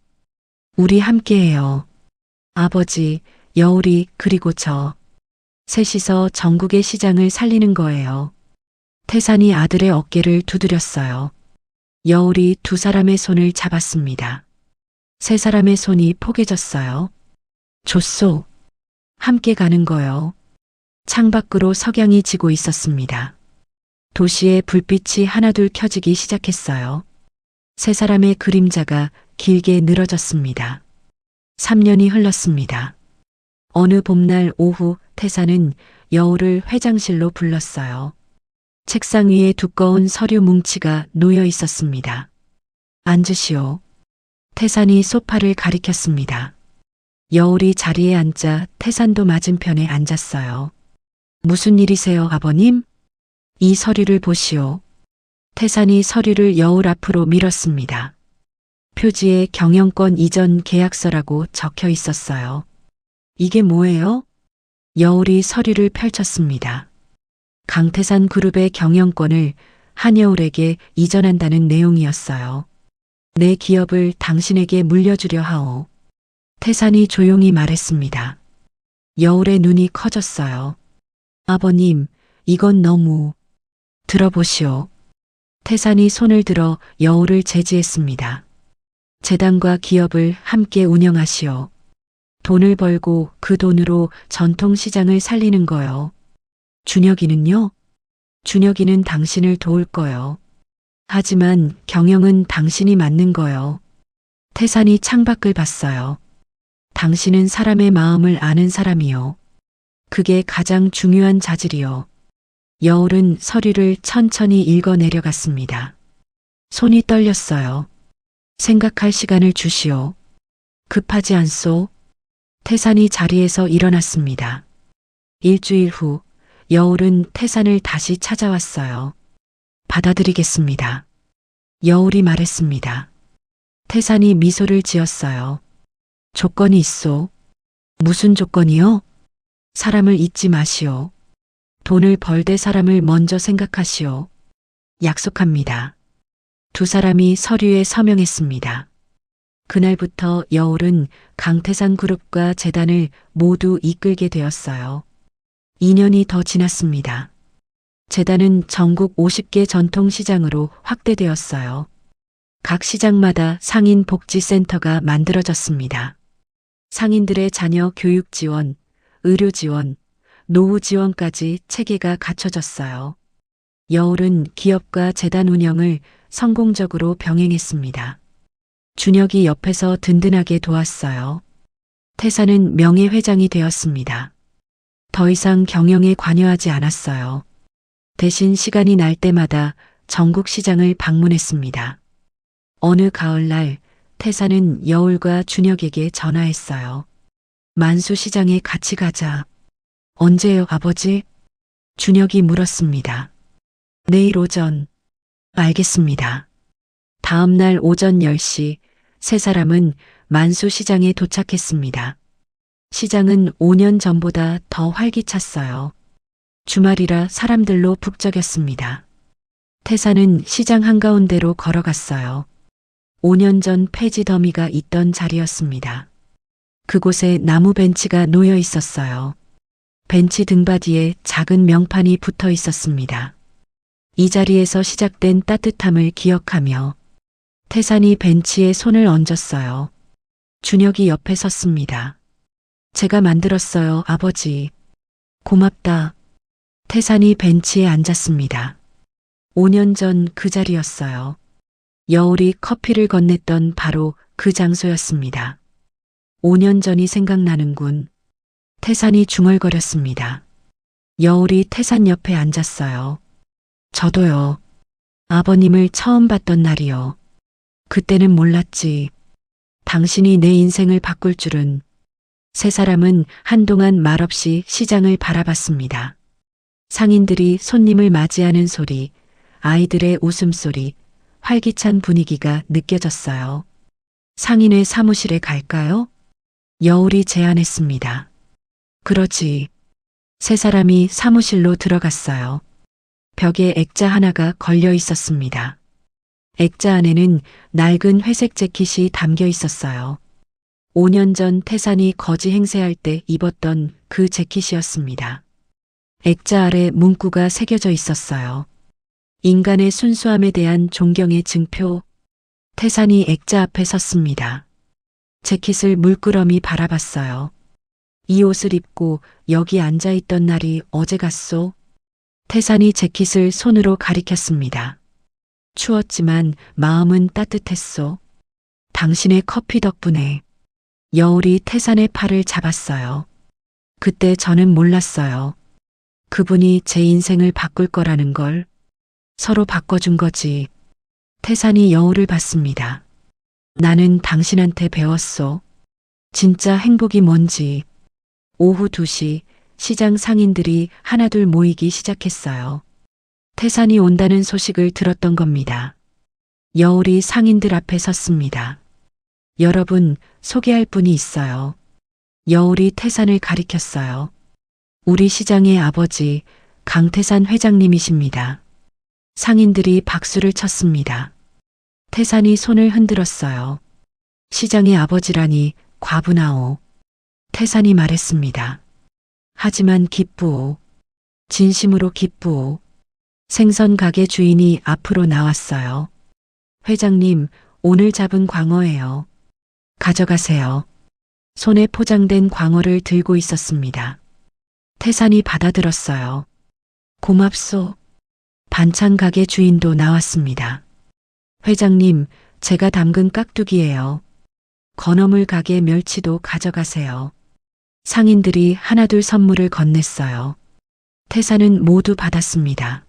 우리 함께해요. 아버지, 여울이 그리고 저. 셋이서 전국의 시장을 살리는 거예요. 태산이 아들의 어깨를 두드렸어요. 여울이 두 사람의 손을 잡았습니다. 세 사람의 손이 포개졌어요. 좋소. 함께 가는 거요. 창밖으로 석양이 지고 있었습니다. 도시의 불빛이 하나둘 켜지기 시작했어요. 세 사람의 그림자가 길게 늘어졌습니다. 3년이 흘렀습니다. 어느 봄날 오후 태산은 여울을 회장실로 불렀어요. 책상 위에 두꺼운 서류 뭉치가 놓여 있었습니다. 앉으시오. 태산이 소파를 가리켰습니다. 여울이 자리에 앉자 태산도 맞은편에 앉았어요. 무슨 일이세요, 아버님? 이 서류를 보시오. 태산이 서류를 여울 앞으로 밀었습니다. 표지에 경영권 이전 계약서라고 적혀 있었어요. 이게 뭐예요? 여울이 서류를 펼쳤습니다. 강태산 그룹의 경영권을 한여울에게 이전한다는 내용이었어요. 내 기업을 당신에게 물려주려 하오. 태산이 조용히 말했습니다. 여울의 눈이 커졌어요. 아버님, 이건 너무... 들어보시오. 태산이 손을 들어 여울을 제지했습니다. 재단과 기업을 함께 운영하시오. 돈을 벌고 그 돈으로 전통시장을 살리는 거요. 준혁이는요? 준혁이는 당신을 도울 거요. 하지만 경영은 당신이 맡는 거요. 태산이 창밖을 봤어요. 당신은 사람의 마음을 아는 사람이요. 그게 가장 중요한 자질이요. 여울은 서류를 천천히 읽어 내려갔습니다. 손이 떨렸어요. 생각할 시간을 주시오. 급하지 않소? 태산이 자리에서 일어났습니다. 일주일 후 여울은 태산을 다시 찾아왔어요. 받아들이겠습니다. 여울이 말했습니다. 태산이 미소를 지었어요. 조건이 있소. 무슨 조건이요? 사람을 잊지 마시오. 돈을 벌되 사람을 먼저 생각하시오. 약속합니다. 두 사람이 서류에 서명했습니다. 그날부터 여울은 강태산 그룹과 재단을 모두 이끌게 되었어요. 2년이 더 지났습니다. 재단은 전국 50개 전통시장으로 확대되었어요. 각 시장마다 상인 복지센터가 만들어졌습니다. 상인들의 자녀 교육 지원, 의료 지원, 노후 지원까지 체계가 갖춰졌어요. 여울은 기업과 재단 운영을 성공적으로 병행했습니다. 준혁이 옆에서 든든하게 도왔어요. 태산은 명예회장이 되었습니다. 더 이상 경영에 관여하지 않았어요. 대신 시간이 날 때마다 전국 시장을 방문했습니다. 어느 가을날 태산은 여울과 준혁에게 전화했어요. 만수 시장에 같이 가자. 언제요, 아버지? 준혁이 물었습니다. 내일 오전. 알겠습니다. 다음 날 오전 10시 세 사람은 만수 시장에 도착했습니다. 시장은 5년 전보다 더 활기찼어요. 주말이라 사람들로 북적였습니다. 태산은 시장 한가운데로 걸어갔어요. 5년 전 폐지 더미가 있던 자리였습니다. 그곳에 나무 벤치가 놓여 있었어요. 벤치 등받이에 작은 명판이 붙어 있었습니다. 이 자리에서 시작된 따뜻함을 기억하며 태산이 벤치에 손을 얹었어요. 준혁이 옆에 섰습니다. 제가 만들었어요, 아버지. 고맙다. 태산이 벤치에 앉았습니다. 5년 전 그 자리였어요. 여울이 커피를 건넸던 바로 그 장소였습니다. 5년 전이 생각나는군. 태산이 중얼거렸습니다. 여울이 태산 옆에 앉았어요. 저도요. 아버님을 처음 봤던 날이요. 그때는 몰랐지. 당신이 내 인생을 바꿀 줄은. 세 사람은 한동안 말없이 시장을 바라봤습니다. 상인들이 손님을 맞이하는 소리, 아이들의 웃음소리, 활기찬 분위기가 느껴졌어요. 상인의 사무실에 갈까요? 여울이 제안했습니다. 그러지. 세 사람이 사무실로 들어갔어요. 벽에 액자 하나가 걸려 있었습니다. 액자 안에는 낡은 회색 재킷이 담겨 있었어요. 5년 전 태산이 거지 행세할 때 입었던 그 재킷이었습니다. 액자 아래 문구가 새겨져 있었어요. 인간의 순수함에 대한 존경의 증표. 태산이 액자 앞에 섰습니다. 재킷을 물끄러미 바라봤어요. 이 옷을 입고 여기 앉아있던 날이 어제 같소? 태산이 재킷을 손으로 가리켰습니다. 추웠지만 마음은 따뜻했소. 당신의 커피 덕분에. 여울이 태산의 팔을 잡았어요. 그때 저는 몰랐어요. 그분이 제 인생을 바꿀 거라는 걸. 서로 바꿔준 거지. 태산이 여울을 봤습니다. 나는 당신한테 배웠소. 진짜 행복이 뭔지. 오후 2시 시장 상인들이 하나둘 모이기 시작했어요. 태산이 온다는 소식을 들었던 겁니다. 여울이 상인들 앞에 섰습니다. 여러분, 소개할 분이 있어요. 여울이 태산을 가리켰어요. 우리 시장의 아버지 강태산 회장님이십니다. 상인들이 박수를 쳤습니다. 태산이 손을 흔들었어요. 시장의 아버지라니 과분하오. 태산이 말했습니다. 하지만 기쁘오. 진심으로 기쁘오. 생선 가게 주인이 앞으로 나왔어요. 회장님, 오늘 잡은 광어예요. 가져가세요. 손에 포장된 광어를 들고 있었습니다. 태산이 받아들었어요. 고맙소. 반찬 가게 주인도 나왔습니다. 회장님, 제가 담근 깍두기예요. 건어물 가게 멸치도 가져가세요. 상인들이 하나둘 선물을 건넸어요. 태산은 모두 받았습니다.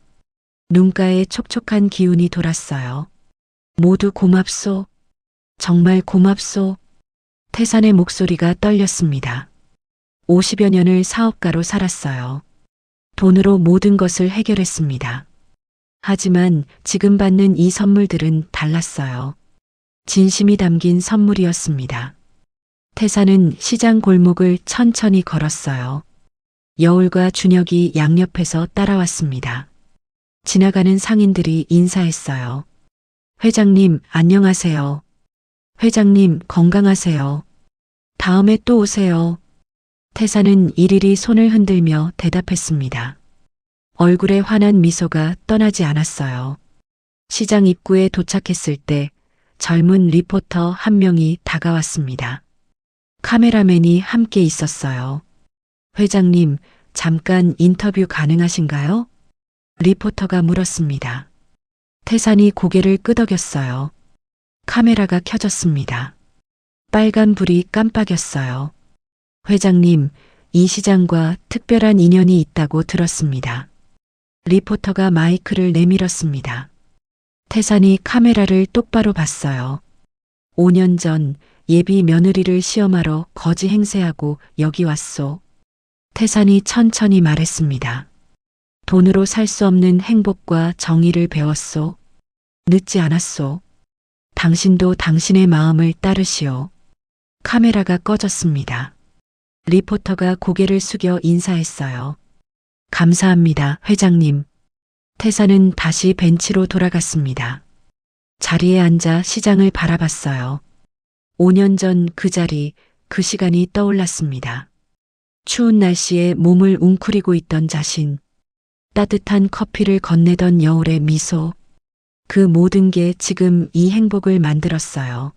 눈가에 촉촉한 기운이 돌았어요. 모두 고맙소. 정말 고맙소. 태산의 목소리가 떨렸습니다. 50여 년을 사업가로 살았어요. 돈으로 모든 것을 해결했습니다. 하지만 지금 받는 이 선물들은 달랐어요. 진심이 담긴 선물이었습니다. 태산은 시장 골목을 천천히 걸었어요. 여울과 준혁이 양옆에서 따라왔습니다. 지나가는 상인들이 인사했어요. 회장님, 안녕하세요. 회장님, 건강하세요. 다음에 또 오세요. 태산은 일일이 손을 흔들며 대답했습니다. 얼굴에 환한 미소가 떠나지 않았어요. 시장 입구에 도착했을 때 젊은 리포터 한 명이 다가왔습니다. 카메라맨이 함께 있었어요. 회장님, 잠깐 인터뷰 가능하신가요? 리포터가 물었습니다. 태산이 고개를 끄덕였어요. 카메라가 켜졌습니다. 빨간 불이 깜빡였어요. 회장님, 이 시장과 특별한 인연이 있다고 들었습니다. 리포터가 마이크를 내밀었습니다. 태산이 카메라를 똑바로 봤어요. 5년 전 예비 며느리를 시험하러 거지 행세하고 여기 왔소. 태산이 천천히 말했습니다. 돈으로 살 수 없는 행복과 정의를 배웠소. 늦지 않았소. 당신도 당신의 마음을 따르시오. 카메라가 꺼졌습니다. 리포터가 고개를 숙여 인사했어요. 감사합니다, 회장님. 태산은 다시 벤치로 돌아갔습니다. 자리에 앉아 시장을 바라봤어요. 5년 전 그 자리, 그 시간이 떠올랐습니다. 추운 날씨에 몸을 웅크리고 있던 자신, 따뜻한 커피를 건네던 여울의 미소, 그 모든 게 지금 이 행복을 만들었어요.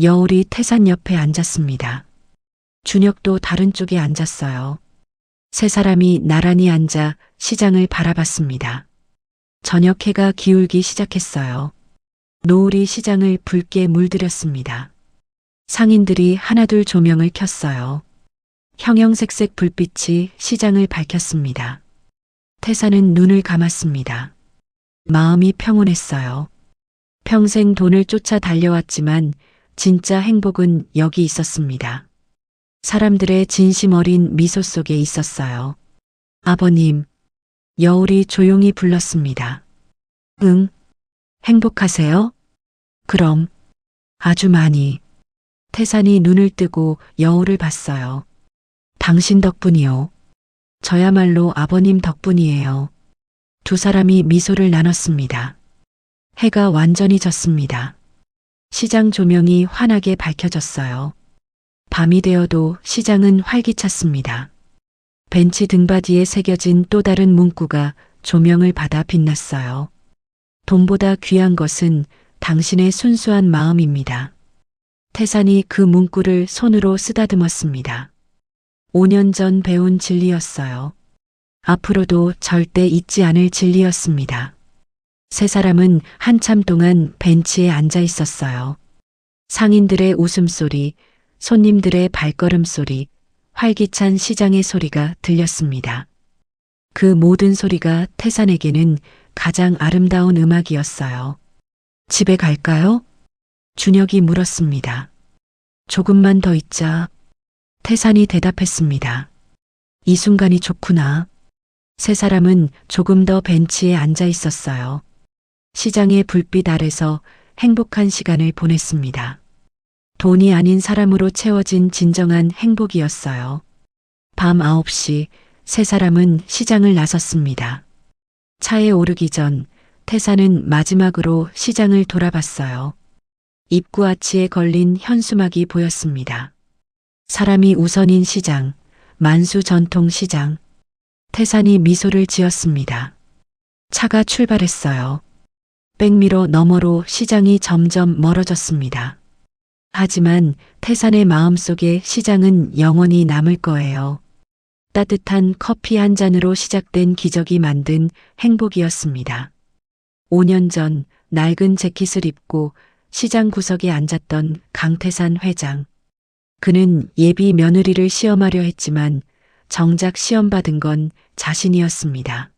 여울이 태산 옆에 앉았습니다. 준혁도 다른 쪽에 앉았어요. 세 사람이 나란히 앉아 시장을 바라봤습니다. 저녁 해가 기울기 시작했어요. 노을이 시장을 붉게 물들였습니다. 상인들이 하나둘 조명을 켰어요. 형형색색 불빛이 시장을 밝혔습니다. 태산은 눈을 감았습니다. 마음이 평온했어요. 평생 돈을 쫓아 달려왔지만 진짜 행복은 여기 있었습니다. 사람들의 진심 어린 미소 속에 있었어요. 아버님, 여울이 조용히 불렀습니다. 응, 행복하세요? 그럼, 아주 많이. 태산이 눈을 뜨고 여울을 봤어요. 당신 덕분이요. 저야말로 아버님 덕분이에요. 두 사람이 미소를 나눴습니다. 해가 완전히 졌습니다. 시장 조명이 환하게 밝혀졌어요. 밤이 되어도 시장은 활기찼습니다. 벤치 등받이에 새겨진 또 다른 문구가 조명을 받아 빛났어요. 돈보다 귀한 것은 당신의 순수한 마음입니다. 태산이 그 문구를 손으로 쓰다듬었습니다. 5년 전 배운 진리였어요. 앞으로도 절대 잊지 않을 진리였습니다. 세 사람은 한참 동안 벤치에 앉아 있었어요. 상인들의 웃음소리, 손님들의 발걸음소리, 활기찬 시장의 소리가 들렸습니다. 그 모든 소리가 태산에게는 가장 아름다운 음악이었어요. 집에 갈까요? 준혁이 물었습니다. 조금만 더 있자. 태산이 대답했습니다. 이 순간이 좋구나. 세 사람은 조금 더 벤치에 앉아 있었어요. 시장의 불빛 아래서 행복한 시간을 보냈습니다. 돈이 아닌 사람으로 채워진 진정한 행복이었어요. 밤 9시 세 사람은 시장을 나섰습니다. 차에 오르기 전 태산은 마지막으로 시장을 돌아봤어요. 입구 아치에 걸린 현수막이 보였습니다. 사람이 우선인 시장, 만수 전통 시장. 태산이 미소를 지었습니다. 차가 출발했어요. 백미러 너머로 시장이 점점 멀어졌습니다. 하지만 태산의 마음속에 시장은 영원히 남을 거예요. 따뜻한 커피 한 잔으로 시작된 기적이 만든 행복이었습니다. 5년 전 낡은 재킷을 입고 시장 구석에 앉았던 강태산 회장. 그는 예비 며느리를 시험하려 했지만 정작 시험받은 건 자신이었습니다.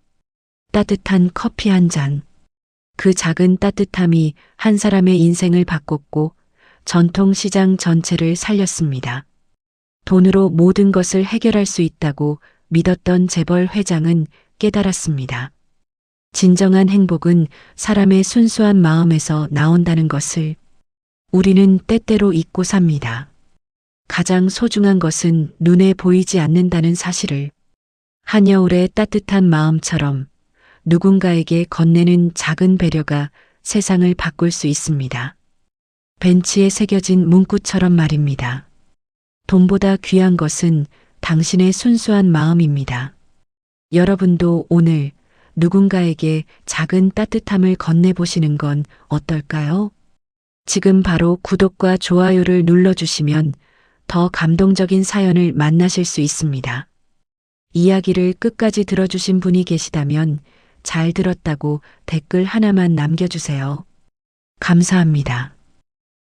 따뜻한 커피 한 잔. 그 작은 따뜻함이 한 사람의 인생을 바꿨고 전통시장 전체를 살렸습니다. 돈으로 모든 것을 해결할 수 있다고 믿었던 재벌 회장은 깨달았습니다. 진정한 행복은 사람의 순수한 마음에서 나온다는 것을 우리는 때때로 잊고 삽니다. 가장 소중한 것은 눈에 보이지 않는다는 사실을. 한여울의 따뜻한 마음처럼 누군가에게 건네는 작은 배려가 세상을 바꿀 수 있습니다. 벤치에 새겨진 문구처럼 말입니다. 돈보다 귀한 것은 당신의 순수한 마음입니다. 여러분도 오늘 누군가에게 작은 따뜻함을 건네보시는 건 어떨까요? 지금 바로 구독과 좋아요를 눌러주시면 더 감동적인 사연을 만나실 수 있습니다. 이야기를 끝까지 들어주신 분이 계시다면 잘 들었다고 댓글 하나만 남겨주세요. 감사합니다.